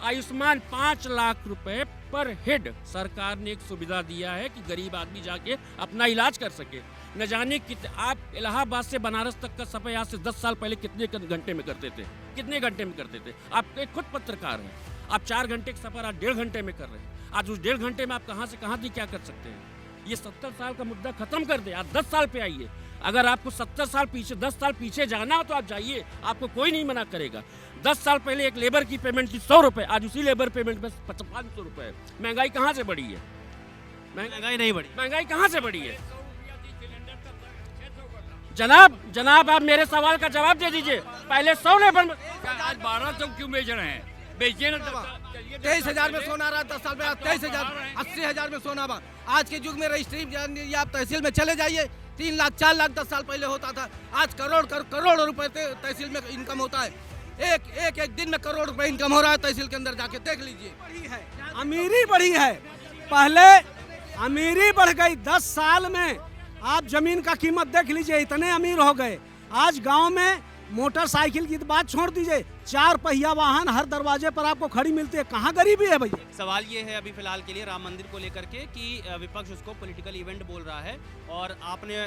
आयुष्मान 5 लाख रुपए पर हेड सरकार ने एक सुविधा दिया है कि गरीब आदमी जाके अपना इलाज कर सके। न जाने आप इलाहाबाद से बनारस तक का सफर आज से 10 साल पहले कितने घंटे में करते थे, कितने घंटे में करते थे? आप एक खुद पत्रकार हैं, आप 4 घंटे का सफर आज 1.5 घंटे में कर रहे हैं। आज उस 1.5 घंटे में आप कहाँ से कहाँ तक क्या कर सकते हैं? ये 70 साल का मुद्दा खत्म कर दे, आप 10 साल पे आइए। अगर आपको 70 साल पीछे 10 साल पीछे जाना हो तो आप जाइए, आपको कोई नहीं मना करेगा। 10 साल पहले एक लेबर की पेमेंट थी 100 रुपये, आज उसी लेबर पेमेंट में 500 रुपये है। महंगाई कहाँ से बढ़ी है? महंगाई नहीं बढ़ी। महंगाई कहाँ से बढ़ी है? जनाब आप मेरे सवाल का जवाब दे दीजिए। पहले 100 लेबर, आज 1200 क्यों बेच रहे हैं? बेचिए ना। 23,000 में सोना रहा, 10 साल में 23,000, 80,000 में सोना बा। आज के युग में रजिस्ट्री आप तहसील में चले जाइए, 3 लाख 4 लाख 10 साल पहले होता था। आज करोड़ों रुपए तहसील में इनकम होता है। एक दिन में करोड़ रुपए इनकम हो रहा है तहसील के अंदर, जाके देख लीजिए। अमीरी बढ़ी है, पहले अमीरी बढ़ गई। 10 साल में आप जमीन का कीमत देख लीजिए, इतने अमीर हो गए। आज गांव में मोटरसाइकिल की बात छोड़ दीजिए, 4 पहिया वाहन हर दरवाजे पर आपको खड़ी मिलती है। कहाँ गरीबी है भैया? सवाल ये है अभी फिलहाल के लिए राम मंदिर को लेकर के कि विपक्ष उसको पॉलिटिकल इवेंट बोल रहा है और आपने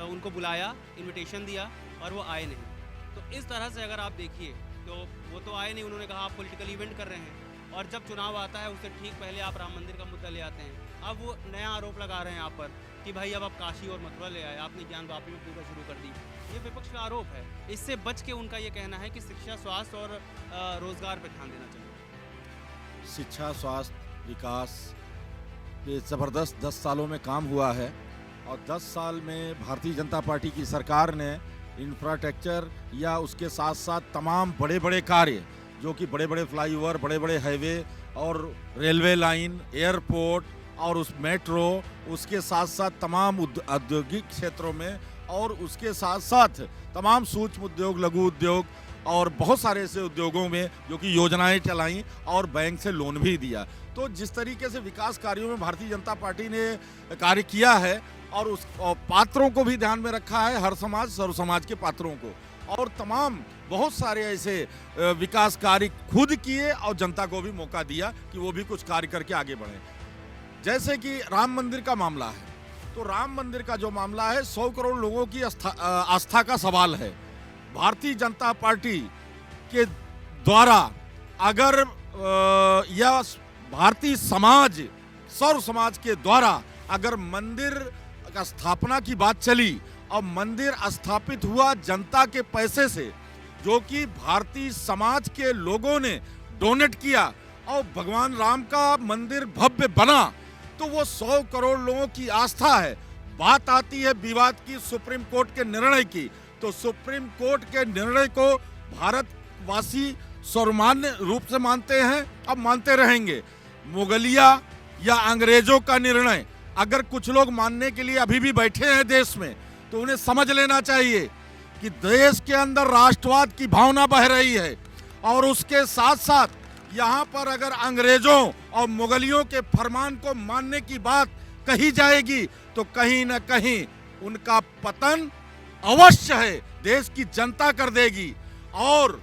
उनको बुलाया, इनविटेशन दिया और वो आए नहीं। तो इस तरह से अगर आप देखिए तो वो तो आए नहीं, उन्होंने कहा आप पॉलिटिकल इवेंट कर रहे हैं, और जब चुनाव आता है उससे ठीक पहले आप राम मंदिर का मुद्दा ले आते हैं। अब वो नया आरोप लगा रहे हैं आप पर कि भाई अब आप काशी और मथुरा ले आए, आपने ज्ञान वापी में पूजा शुरू कर दी। ये विपक्ष का आरोप है। इससे बच के उनका ये कहना है कि शिक्षा, स्वास्थ्य और रोजगार पर ध्यान देना चाहिए। शिक्षा, स्वास्थ्य, विकास पे ज़बरदस्त 10 सालों में काम हुआ है, और 10 साल में भारतीय जनता पार्टी की सरकार ने इंफ्रास्ट्रक्चर या उसके साथ साथ तमाम बड़े बड़े कार्य, जो कि बड़े बड़े फ्लाईओवर, बड़े बड़े हाईवे और रेलवे लाइन, एयरपोर्ट और उस मेट्रो, उसके साथ साथ तमाम औद्योगिक क्षेत्रों में, और उसके साथ साथ तमाम सूक्ष्म उद्योग, लघु उद्योग और बहुत सारे ऐसे उद्योगों में जो कि योजनाएं चलाई और बैंक से लोन भी दिया। तो जिस तरीके से विकास कार्यों में भारतीय जनता पार्टी ने कार्य किया है और उस पात्रों को भी ध्यान में रखा है, हर समाज, सर्व समाज के पात्रों को, और तमाम बहुत सारे ऐसे विकास कार्य खुद किए और जनता को भी मौका दिया कि वो भी कुछ कार्य करके आगे बढ़े। जैसे कि राम मंदिर का मामला है, तो राम मंदिर का जो मामला है 100 करोड़ लोगों की आस्था का सवाल है। भारतीय जनता पार्टी के द्वारा अगर या भारतीय समाज, सर्व समाज के द्वारा अगर मंदिर का स्थापना की बात चली और मंदिर स्थापित हुआ जनता के पैसे से, जो कि भारतीय समाज के लोगों ने डोनेट किया, और भगवान राम का मंदिर भव्य बना, तो वो 100 करोड़ लोगों की आस्था है। बात आती है विवाद की, सुप्रीम कोर्ट के निर्णय की, तो सुप्रीम कोर्ट के निर्णय को भारतवासी सर्वमान्य रूप से मानते हैं, अब मानते रहेंगे। मुगलिया या अंग्रेजों का निर्णय अगर कुछ लोग मानने के लिए अभी भी बैठे हैं देश में, तो उन्हें समझ लेना चाहिए कि देश के अंदर राष्ट्रवाद की भावना बह रही है, और उसके साथ साथ यहाँ पर अगर अंग्रेजों और मुगलियों के फरमान को मानने की बात कही जाएगी तो कहीं न कहीं उनका पतन अवश्य है, देश की जनता कर देगी। और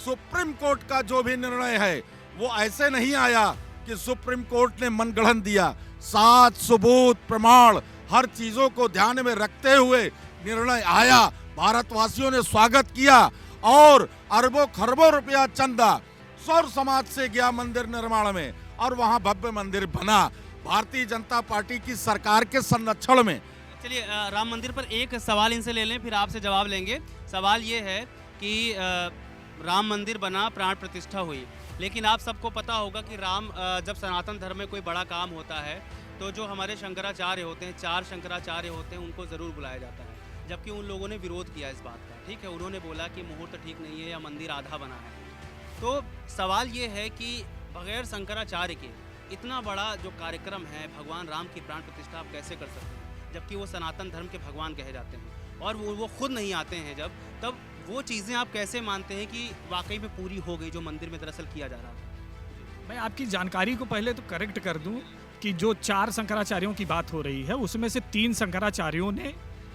सुप्रीम कोर्ट का जो भी निर्णय है वो ऐसे नहीं आया कि सुप्रीम कोर्ट ने मनगढ़ंत दिया। सात सबूत प्रमाण हर चीजों को ध्यान में रखते हुए निर्णय आया, भारतवासियों ने स्वागत किया और अरबों खरबों रुपया चंदा सौर समाज से गया मंदिर निर्माण में और वहां भव्य मंदिर बना भारतीय जनता पार्टी की सरकार के संरक्षण में। चलिए राम मंदिर पर एक सवाल इनसे ले लें, फिर आपसे जवाब लेंगे। सवाल ये है कि राम मंदिर बना, प्राण प्रतिष्ठा हुई, लेकिन आप सबको पता होगा कि जब सनातन धर्म में कोई बड़ा काम होता है तो जो हमारे शंकराचार्य होते हैं, 4 शंकराचार्य होते हैं, उनको ज़रूर बुलाया जाता है। जबकि उन लोगों ने विरोध किया इस बात का, ठीक है, उन्होंने बोला कि मुहूर्त ठीक नहीं है या मंदिर आधा बना है। तो सवाल ये है कि बगैर शंकराचार्य के इतना बड़ा जो कार्यक्रम है, भगवान राम की प्राण प्रतिष्ठा आप कैसे कर सकते हैं, जबकि वो सनातन धर्म के भगवान कहे जाते हैं और वो खुद नहीं आते हैं जब, तब वो चीज़ें आप कैसे मानते हैं कि वाकई में पूरी हो गई जो मंदिर में दरअसल किया जा रहा था? मैं आपकी जानकारी को पहले तो करेक्ट कर दूं कि जो 4 शंकराचार्यों की बात हो रही है उसमें से 3 शंकराचार्यों ने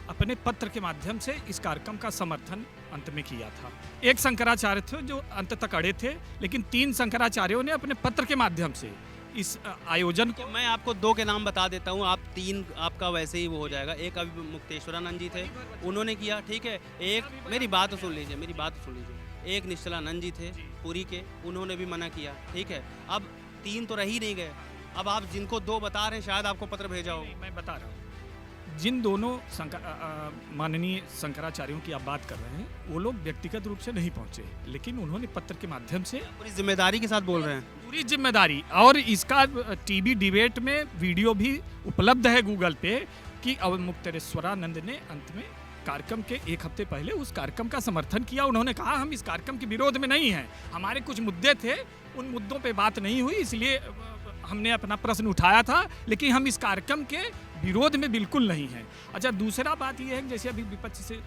अपने पत्र के माध्यम से इस कार्यक्रम का समर्थन अंत में किया था। एक शंकराचार्य थे जो अंत तक अड़े थे, लेकिन 3 शंकराचार्यों ने अपने पत्र के माध्यम से इस आयोजन को। मैं आपको 2 के नाम बता देता हूँ, आप 3 आपका वैसे ही वो हो जाएगा। एक अभी मुक्तेश्वरानंद जी थे, उन्होंने किया, ठीक है। एक मेरी बात सुन लीजिए, एक निश्चलानंद जी थे पुरी के, उन्होंने भी मना किया, ठीक है। अब 3 तो रह ही नहीं गए। अब आप जिनको 2 बता रहे हैं शायद आपको पत्र भेजा हो। मैं बता रहा हूँ, जिन दोनों माननीय शंकराचार्यों की आप बात कर रहे हैं वो लोग व्यक्तिगत रूप से नहीं पहुंचे, लेकिन उन्होंने पत्र के माध्यम से पूरी जिम्मेदारी के साथ बोल रहे हैं, पूरी जिम्मेदारी। और इसका टीवी डिबेट में वीडियो भी उपलब्ध है गूगल पे कि मुक्तेश्वरानंद ने अंत में कार्यक्रम के 1 हफ्ते पहले उस कार्यक्रम का समर्थन किया। उन्होंने कहा हम इस कार्यक्रम के विरोध में नहीं हैं, हमारे कुछ मुद्दे थे, उन मुद्दों पे बात नहीं हुई, इसलिए हमने अपना प्रश्न उठाया था, लेकिन हम इस कार्यक्रम के विरोध में बिल्कुल नहीं हैं। अच्छा, दूसरा बात यह है कि जैसे अभी विपक्ष से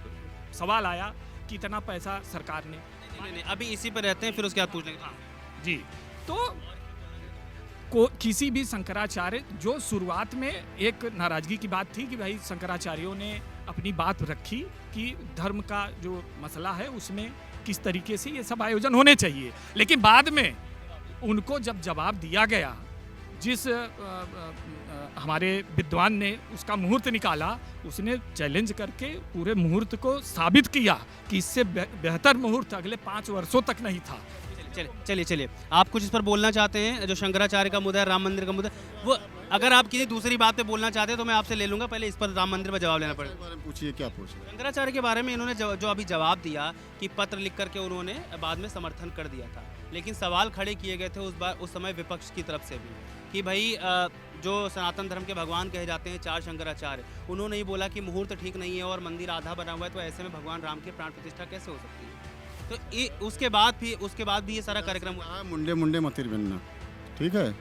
सवाल आया कि इतना पैसा सरकार ने, नहीं, अभी इसी पर रहते हैं, फिर उसके बाद पूछ लेंगे। जी, तो किसी भी शंकराचार्य, जो शुरुआत में एक नाराजगी की बात थी कि भाई शंकराचार्यों ने अपनी बात रखी कि धर्म का जो मसला है उसमें किस तरीके से ये सब आयोजन होने चाहिए, लेकिन बाद में उनको जब जवाब दिया गया, जिस हमारे विद्वान ने उसका मुहूर्त निकाला, उसने चैलेंज करके पूरे मुहूर्त को साबित किया कि इससे बेहतर मुहूर्त अगले 5 वर्षों तक नहीं था। चलिए आप कुछ इस पर बोलना चाहते हैं? जो शंकराचार्य का मुद्दा है, राम मंदिर का मुद्दा, वो अगर आप किसी दूसरी बात पे बोलना चाहते हैं तो मैं आपसे ले लूंगा, पहले इस पर राम मंदिर पर जवाब लेना पड़ेगा। पूछिए, क्या पूछिए? शंकराचार्य के बारे में इन्होंने जो अभी जवाब दिया कि पत्र लिख करके उन्होंने बाद में समर्थन कर दिया था, लेकिन सवाल खड़े किए गए थे उस समय विपक्ष की तरफ से भी कि भाई जो सनातन धर्म के भगवान कहे जाते हैं 4 शंकराचार्य, उन्होंने ही बोला कि मुहूर्त ठीक नहीं है और मंदिर आधा बना हुआ है, तो ऐसे में भगवान राम की प्राण प्रतिष्ठा कैसे हो सकती है? तो उसके बाद भी ये सारा कार्यक्रम हुआ। मुंडे मतिर बनना, ठीक है।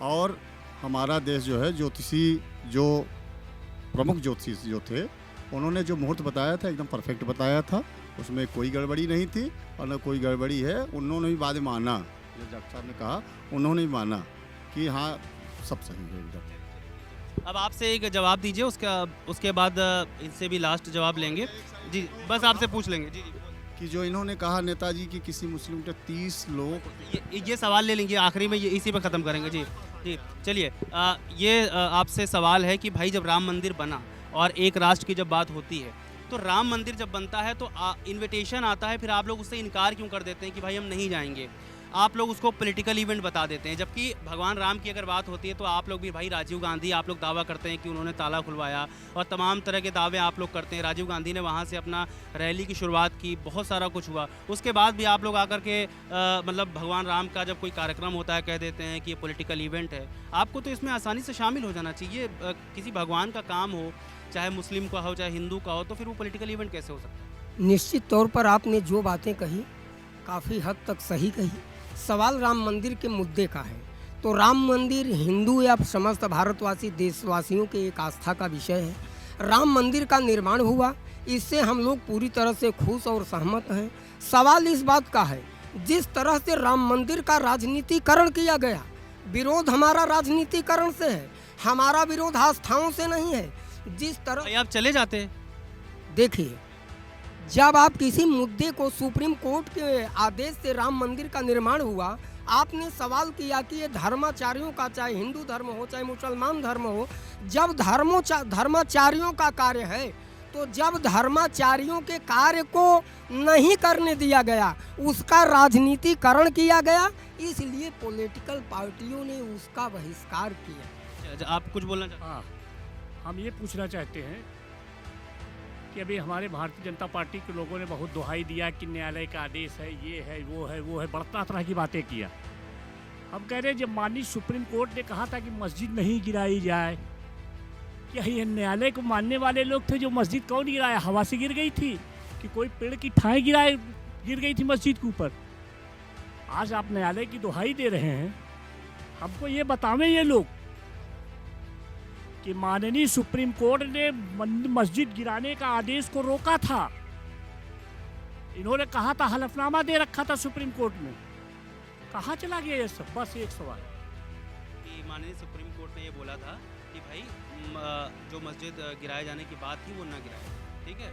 और हमारा देश जो है, ज्योतिषी जो प्रमुख ज्योतिषी जो थे, उन्होंने जो मुहूर्त बताया था एकदम परफेक्ट बताया था, उसमें कोई गड़बड़ी नहीं थी और न कोई गड़बड़ी है। उन्होंने भी बाद में माना, जो डॉक्टर साहब ने कहा, उन्होंने भी माना कि हाँ सब सही है एकदम। अब आपसे एक जवाब दीजिए, उसके बाद इनसे भी लास्ट जवाब लेंगे। जी, बस आपसे पूछ लेंगे। जी कि जो इन्होंने कहा नेताजी की किसी मुस्लिम के 30 लोग, ये सवाल ले लेंगे आखिरी में, ये इसी पर ख़त्म करेंगे। जी चलिए, ये आपसे सवाल है कि भाई जब राम मंदिर बना और एक राष्ट्र की जब बात होती है, तो राम मंदिर जब बनता है तो इनविटेशन आता है, फिर आप लोग उससे इनकार क्यों कर देते हैं कि भाई हम नहीं जाएंगे? आप लोग उसको पॉलिटिकल इवेंट बता देते हैं, जबकि भगवान राम की अगर बात होती है तो आप लोग भी, भाई राजीव गांधी, आप लोग दावा करते हैं कि उन्होंने ताला खुलवाया और तमाम तरह के दावे आप लोग करते हैं। राजीव गांधी ने वहाँ से अपना रैली की शुरुआत की, बहुत सारा कुछ हुआ, उसके बाद भी आप लोग आकर के मतलब भगवान राम का जब कोई कार्यक्रम होता है कह देते हैं कि ये पॉलिटिकल इवेंट है। आपको तो इसमें आसानी से शामिल हो जाना चाहिए। किसी भगवान का काम हो, चाहे मुस्लिम का हो चाहे हिंदू का हो, तो फिर वो पॉलिटिकल इवेंट कैसे हो सकता है? निश्चित तौर पर आपने जो बातें कही काफ़ी हद तक सही कही। सवाल राम मंदिर के मुद्दे का है, तो राम मंदिर हिंदू या समस्त भारतवासी देशवासियों के एक आस्था का विषय है। राम मंदिर का निर्माण हुआ, इससे हम लोग पूरी तरह से खुश और सहमत हैं। सवाल इस बात का है, जिस तरह से राम मंदिर का राजनीतिकरण किया गया, विरोध हमारा राजनीतिकरण से है, हमारा विरोध आस्थाओं से नहीं है। जिस तरह आप चले जाते हैं, देखिए, जब आप किसी मुद्दे को सुप्रीम कोर्ट के आदेश से राम मंदिर का निर्माण हुआ, आपने सवाल किया कि ये धर्माचार्यों का, चाहे हिंदू धर्म हो चाहे मुसलमान धर्म हो, जब धर्माचार्यों का कार्य है, तो जब धर्माचार्यों के कार्य को नहीं करने दिया गया, उसका राजनीतिकरण किया गया, इसलिए पॉलिटिकल पार्टियों ने उसका बहिष्कार किया। आप कुछ बोलना चाहते हैं? हाँ, हम ये पूछना चाहते हैं कि अभी हमारे भारतीय जनता पार्टी के लोगों ने बहुत दुहाई दिया कि न्यायालय का आदेश है, ये है, वो है, वो है, बड़ा तरह की बातें किया। हम कह रहे हैं, जब माननीय सुप्रीम कोर्ट ने कहा था कि मस्जिद नहीं गिराई जाए, क्या ये न्यायालय को मानने वाले लोग थे? जो मस्जिद कौन गिराया, हवा से गिर गई थी कि कोई पेड़ की ठाई गिर गई थी मस्जिद के ऊपर? आज आप न्यायालय की दुहाई दे रहे हैं। हमको ये बतावें ये लोग कि माननीय सुप्रीम कोर्ट ने मस्जिद गिराने का आदेश को रोका था। इन्होंने कहा था, हलफनामा दे रखा था सुप्रीम कोर्ट में। कहाँ चला गया ये सब? बस एक सवाल कि माननीय सुप्रीम कोर्ट ने ये बोला था कि भाई जो मस्जिद गिराए जाने की बात थी वो ना गिराए, ठीक है,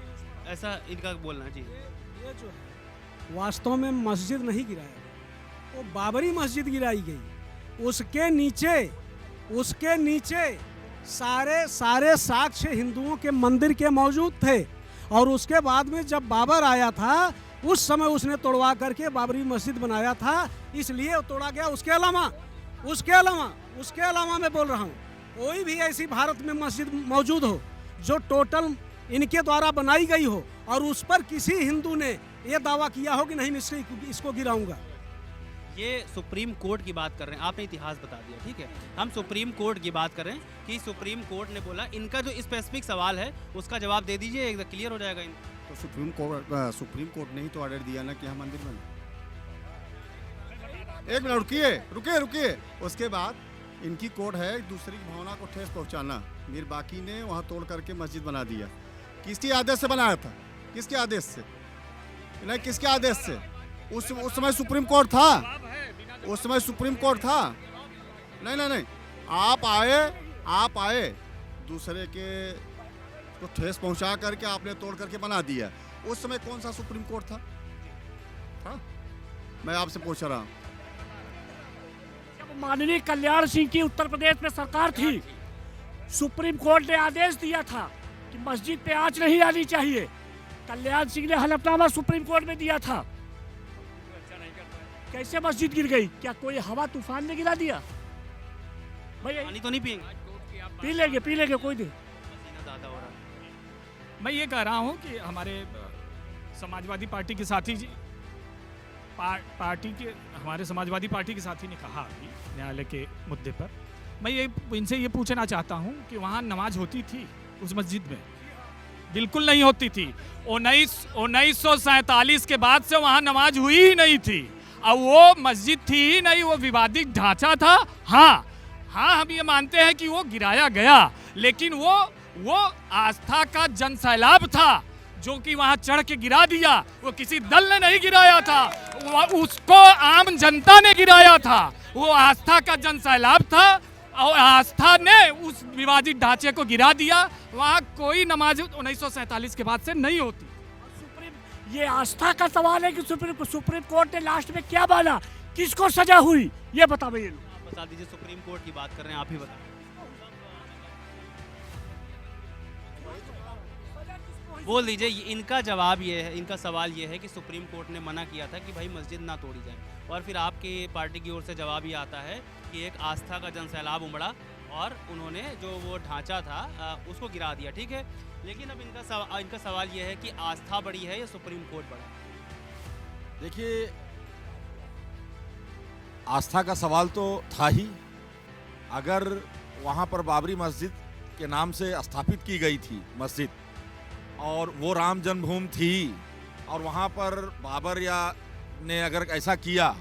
ऐसा इनका बोलना। जी, ये जो है वास्तव में मस्जिद नहीं गिराया गया, वो बाबरी मस्जिद गिराई गई। उसके नीचे सारे साक्ष्य हिंदुओं के मंदिर के मौजूद थे, और उसके बाद में जब बाबर आया था, उस समय उसने तोड़वा करके बाबरी मस्जिद बनाया था, इसलिए वो तोड़ा गया। उसके अलावा मैं बोल रहा हूँ, कोई भी ऐसी भारत में मस्जिद मौजूद हो जो टोटल इनके द्वारा बनाई गई हो, और उस पर किसी हिंदू ने ये दावा किया हो कि नहीं मैं इसको गिराऊंगा। ये सुप्रीम कोर्ट की बात कर रहे हैं, आपने इतिहास बता दिया, ठीक है। हम सुप्रीम कोर्ट की बात कर रहे हैं कि सुप्रीम कोर्ट ने बोला, इनका जो स्पेसिफिक सवाल है उसका जवाब दे दीजिए, एकदम क्लियर हो जाएगा। तो सुप्रीम कोर्ट ने ही तो ऑर्डर दिया ना कि हम मंदिर बने। एक मिनट रुकिए। उसके बाद इनकी कोर्ट है दूसरी की भावना को ठेस पहुंचाना। मीर बाकी ने वहां तोड़ करके मस्जिद बना दिया। किसके आदेश से बनाया था? किसके आदेश से? नहीं, किसके आदेश से? उस समय सुप्रीम कोर्ट था। उस समय सुप्रीम कोर्ट था। नहीं, आप आए दूसरे के को ठेस पहुंचा करके आपने तोड़ करके बना दिया। उस समय कौन सा सुप्रीम कोर्ट था? मैं आपसे पूछ रहा हूँ। माननीय कल्याण सिंह की उत्तर प्रदेश में सरकार थी, सुप्रीम कोर्ट ने आदेश दिया था कि मस्जिद पे आंच नहीं आनी चाहिए। कल्याण सिंह ने हलफनामा सुप्रीम कोर्ट में दिया था। कैसे मस्जिद गिर गई? क्या कोई हवा तूफान ने गिरा दिया? भैया पानी तो नहीं पिएंगे? पी लेंगे कोई नहीं। मैं ये कह रहा हूँ कि हमारे समाजवादी पार्टी के साथी जी हमारे समाजवादी पार्टी के साथी ने कहा अभी न्यायालय के मुद्दे पर, मैं इनसे ये पूछना चाहता हूँ कि वहाँ नमाज होती थी उस मस्जिद में? बिल्कुल नहीं होती थी। 1947 के बाद से वहाँ नमाज हुई ही नहीं थी, और वो मस्जिद थी ही नहीं, वो विवादित ढांचा था। हाँ, हम ये मानते हैं कि वो गिराया गया, लेकिन वो आस्था का जनसैलाब था जो कि वहां चढ़ के गिरा दिया। वो किसी दल ने नहीं गिराया था, उसको आम जनता ने गिराया था। वो आस्था का जनसैलाब था, और आस्था ने उस विवादित ढांचे को गिरा दिया। वहां कोई नमाज 1947 के बाद से नहीं होती। ये आस्था का सवाल है कि सुप्रीम कोर्ट ने लास्ट में क्या माना, किसको सजा हुई, ये बताओ। ये लोग बता दीजिए, सुप्रीम कोर्ट की बात कर रहे हैं, आप ही बताएं। बोल दीजिए। इनका जवाब ये है, इनका सवाल ये है कि सुप्रीम कोर्ट ने मना किया था कि भाई मस्जिद ना तोड़ी जाए, और फिर आपकी पार्टी की ओर से जवाब ये आता है कि एक आस्था का जनसैलाब उमड़ा और उन्होंने जो वो ढांचा था उसको गिरा दिया, ठीक है। लेकिन अब इनका सवाल ये है कि आस्था बड़ी है या सुप्रीम कोर्ट बड़ा? देखिए, आस्था का सवाल तो था ही। अगर वहाँ पर बाबरी मस्जिद के नाम से स्थापित की गई थी मस्जिद, और वो राम जन्मभूमि थी, और वहाँ पर बाबर ने अगर ऐसा किया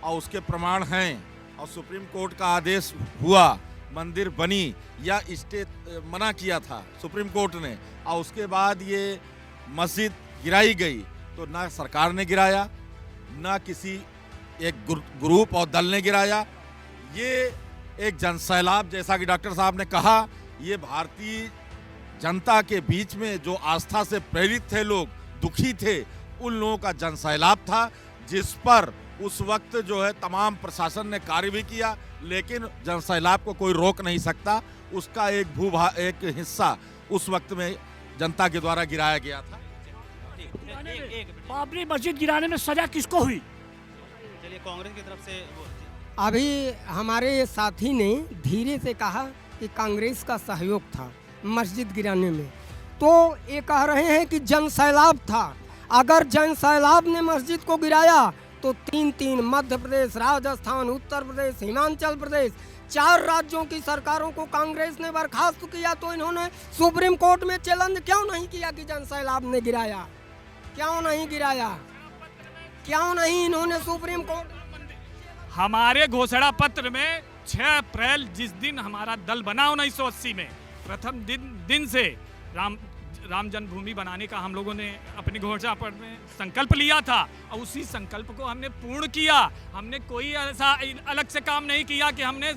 और उसके प्रमाण हैं, और सुप्रीम कोर्ट का आदेश हुआ, मंदिर बनी या स्टे मना किया था सुप्रीम कोर्ट ने, और उसके बाद ये मस्जिद गिराई गई, तो ना सरकार ने गिराया, ना किसी एक ग्रुप और दल ने गिराया। ये एक जनसैलाब, जैसा कि डॉक्टर साहब ने कहा, ये भारतीय जनता के बीच में जो आस्था से प्रेरित थे लोग, दुखी थे, उन लोगों का जनसैलाब था, जिस पर उस वक्त जो है तमाम प्रशासन ने कार्य भी किया, लेकिन जनसैलाब को कोई रोक नहीं सकता। उसका एक हिस्सा उस वक्त में जनता के द्वारा गिराया गया था। बाबरी मस्जिद गिराने में सजा किसको हुई? चलिए कांग्रेस की तरफ से अभी हमारे साथी ने धीरे से कहा कि कांग्रेस का सहयोग था मस्जिद गिराने में, तो ये कह रहे हैं कि जनसैलाब था। अगर जनसैलाब ने मस्जिद को गिराया तो 3 मध्य प्रदेश, राजस्थान, उत्तर प्रदेश, हिमाचल प्रदेश, 4 राज्यों की सरकारों को कांग्रेस ने बर्खास्त किया, तो इन्होंने सुप्रीम कोर्ट में चैलेंज क्यों नहीं किया कि जनसैलाब ने गिराया? क्यों नहीं गिराया? क्यों नहीं इन्होंने सुप्रीम कोर्ट? हमारे घोषणा पत्र में 6 अप्रैल जिस दिन हमारा दल बना 1980 में, प्रथम दिन से राम जन्मभूमि बनाने का हम लोगों ने अपनी घोषणा पत्र में संकल्प लिया था, और उसी संकल्प को हमने पूर्ण किया। हमने कोई ऐसा अलग से काम नहीं किया कि हमने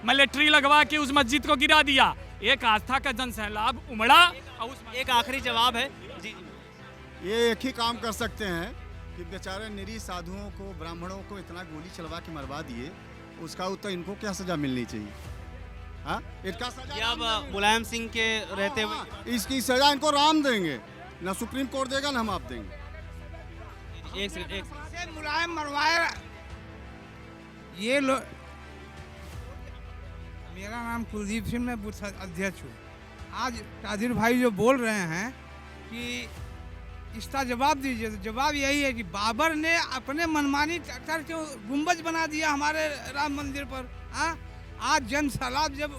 मिलिट्री लगवा के उस मस्जिद को गिरा दिया। एक आस्था का जनसैलाब उमड़ा। और उस एक आखिरी जवाब है जी। ये एक ही काम कर सकते हैं कि बेचारे निरीह साधुओं को, ब्राह्मणों को इतना गोली चलवा के मरवा दिए, उसका उत्तर इनको क्या सजा मिलनी चाहिए? हाँ, इनका सजा अब मुलायम सिंह के रहते हुए इसकी सजा इनको राम देंगे, ना सुप्रीम कोर्ट देगा ना हम आप देंगे। एक सेकंड, मुलायम मरवाए ये लोग। मेरा नाम कुलदीप सिंह, मैं बूथ अध्यक्ष हूँ। आज ताजिर भाई जो बोल रहे हैं कि इसका जवाब दीजिए, तो जवाब यही है कि बाबर ने अपने मनमानी करके गुंबज बना दिया हमारे राम मंदिर पर। हाँ, आज जनसैलाब जब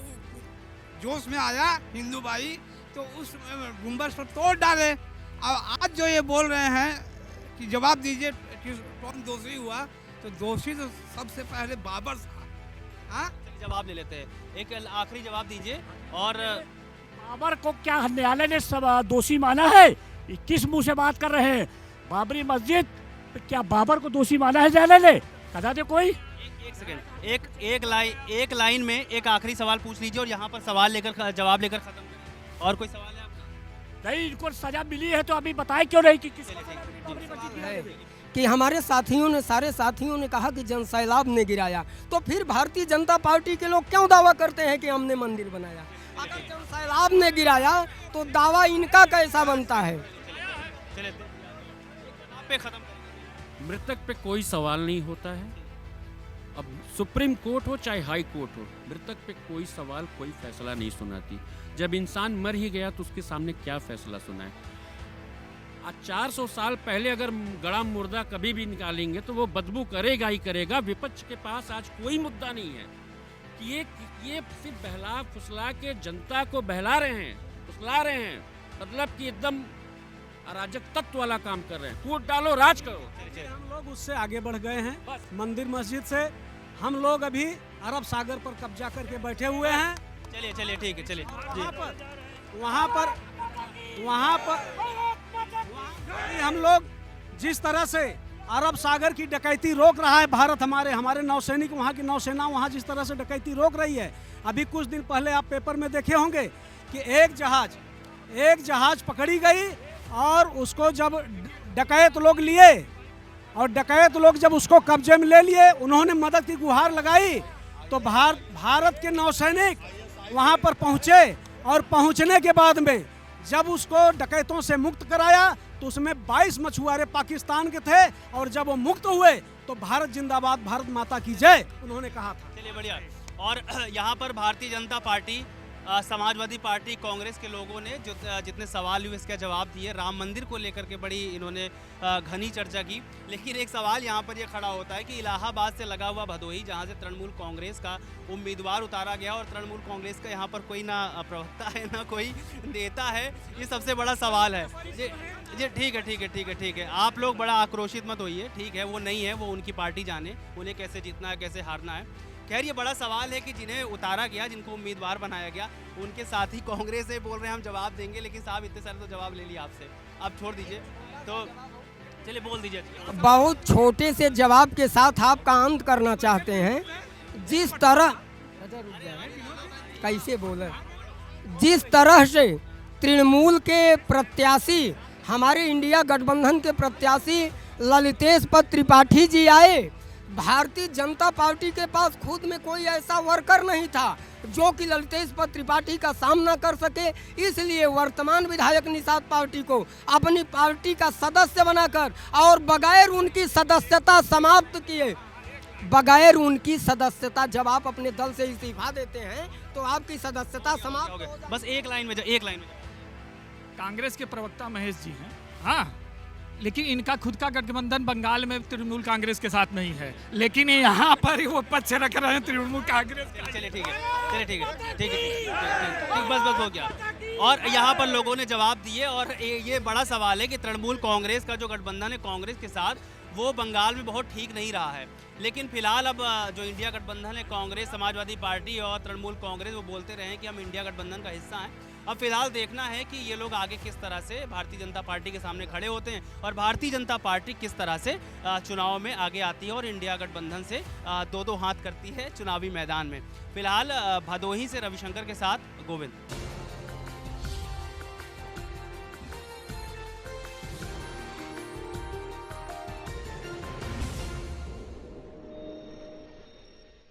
जोश में आया हिंदू भाई, तो उस गुंबज पर तोड़ डाले। और आज जो ये बोल रहे हैं कि जवाब दीजिए कि कौन दोषी हुआ, तो दोषी तो सबसे पहले बाबर था। हाँ, जवाब ले लेते हैं, एक आखिरी जवाब दीजिए। और बाबर को क्या न्यायालय ने सब दोषी माना है? किस मुंह से बात कर रहे हैं? बाबरी मस्जिद क्या बाबर को दोषी माना है न्यायालय ने? बता दे कोई। एक सेकंड, एक लाइन में एक आखिरी सवाल पूछ लीजिए और यहाँ पर सवाल लेकर जवाब लेकर खत्म करें। और कोई सवाल है आपका? नहीं, इनको सजा मिली है तो अभी बताए क्यों नहीं कि किस कि हमारे साथियों ने, सारे साथियों ने कहा कि जनसैलाब ने गिराया, तो फिर भारतीय जनता पार्टी के लोग क्यों दावा करते हैं कि हमने मंदिर बनाया? अगर जनसैलाब ने गिराया तो दावा इनका कैसा बनता है? मृतक पे कोई सवाल नहीं होता है। अब सुप्रीम कोर्ट हो चाहे हाई कोर्ट हो, मृतक पे कोई सवाल, कोई फैसला नहीं सुनाती। जब इंसान मर ही गया तो उसके सामने क्या फैसला सुनाए? आज 400 साल पहले अगर गड़ा मुर्दा कभी भी निकालेंगे तो वो बदबू करेगा ही करेगा। विपक्ष के पास आज कोई मुद्दा नहीं है कि ये सिर्फ बहला फुसला के जनता को बहला रहे हैं, फुसला रहे हैं, मतलब कि एकदम अराजक तत्व वाला काम कर रहे हैं। कूट डालो, राज करो। हम लोग उससे आगे बढ़ गए हैं। मंदिर मस्जिद से हम लोग अभी अरब सागर पर कब्जा करके बैठे हुए हैं। चलिए ठीक है, चलिए। वहाँ पर हम लोग जिस तरह से अरब सागर की डकैती रोक रहा है भारत, हमारे नौसैनिक, वहाँ की नौसेना वहाँ जिस तरह से डकैती रोक रही है। अभी कुछ दिन पहले आप पेपर में देखे होंगे कि एक जहाज पकड़ी गई और उसको जब डकैत लोग लिए और डकैत लोग जब उसको कब्जे में ले लिए, उन्होंने मदद की गुहार लगाई, तो भारत के नौसैनिक वहाँ पर पहुँचे और पहुँचने के बाद में जब उसको डकैतों से मुक्त कराया तो उसमें 22 मछुआरे पाकिस्तान के थे, और जब वो मुक्त हुए तो भारत जिंदाबाद, भारत माता की जय उन्होंने कहा था। चलिए बढ़िया। और यहाँ पर भारतीय जनता पार्टी, समाजवादी पार्टी, कांग्रेस के लोगों ने जो जितने सवाल हुए इसका जवाब दिए। राम मंदिर को लेकर के बड़ी इन्होंने घनी चर्चा की। लेकिन एक सवाल यहाँ पर ये खड़ा होता है कि इलाहाबाद से लगा हुआ भदोही, जहाँ से तृणमूल कांग्रेस का उम्मीदवार उतारा गया और तृणमूल कांग्रेस का यहाँ पर कोई ना प्रवक्ता है ना कोई नेता है, ये सबसे बड़ा सवाल है। जी ठीक है। आप लोग बड़ा आक्रोशित मत होइए, ठीक है, वो नहीं है, वो उनकी पार्टी जाने, उन्हें कैसे जीतना है, कैसे हारना है। खैर ये बड़ा सवाल है कि जिन्हें उतारा गया, जिनको उम्मीदवार बनाया गया, उनके साथ ही कांग्रेस से बोल रहे हैं हम जवाब देंगे, लेकिन साहब इतने सारे तो जवाब ले लिया आपसे, अब छोड़ दीजिए, तो चलिए बोल दीजिए। बहुत छोटे से जवाब के साथ आपका अंत करना चाहते हैं। जिस तरह कैसे बोले, जिस तरह से तृणमूल के प्रत्याशी, हमारे इंडिया गठबंधन के प्रत्याशी ललितेश पद त्रिपाठी जी आए, भारतीय जनता पार्टी के पास खुद में कोई ऐसा वर्कर नहीं था जो कि ललितेश पद त्रिपाठी का सामना कर सके, इसलिए वर्तमान विधायक निषाद पार्टी को अपनी पार्टी का सदस्य बनाकर और बगैर उनकी सदस्यता समाप्त किए, बगैर उनकी सदस्यता, जब आप अपने दल से इस्तीफा देते हैं तो आपकी सदस्यता समाप्त हो जाती है। बस एक लाइन में कांग्रेस के प्रवक्ता महेश जी हैं, हाँ, लेकिन इनका खुद का गठबंधन बंगाल में तृणमूल कांग्रेस के साथ नहीं है, लेकिन यहाँ पर वो पक्ष रख रहे हैं तृणमूल कांग्रेस का। चलिए ठीक बस हो गया। और यहाँ पर लोगों ने जवाब दिए, और ये बड़ा सवाल है कि तृणमूल कांग्रेस का जो गठबंधन है कांग्रेस के साथ, वो बंगाल में बहुत ठीक नहीं रहा है। लेकिन फिलहाल अब जो इंडिया गठबंधन है, कांग्रेस, समाजवादी पार्टी और तृणमूल कांग्रेस, वो बोलते रहे हैं कि हम इंडिया गठबंधन का हिस्सा हैं। अब फिलहाल देखना है कि ये लोग आगे किस तरह से भारतीय जनता पार्टी के सामने खड़े होते हैं और भारतीय जनता पार्टी किस तरह से चुनाव में आगे आती है और इंडिया गठबंधन से दो हाथ करती है चुनावी मैदान में। फिलहाल भदोही से रविशंकर के साथ गोविंद।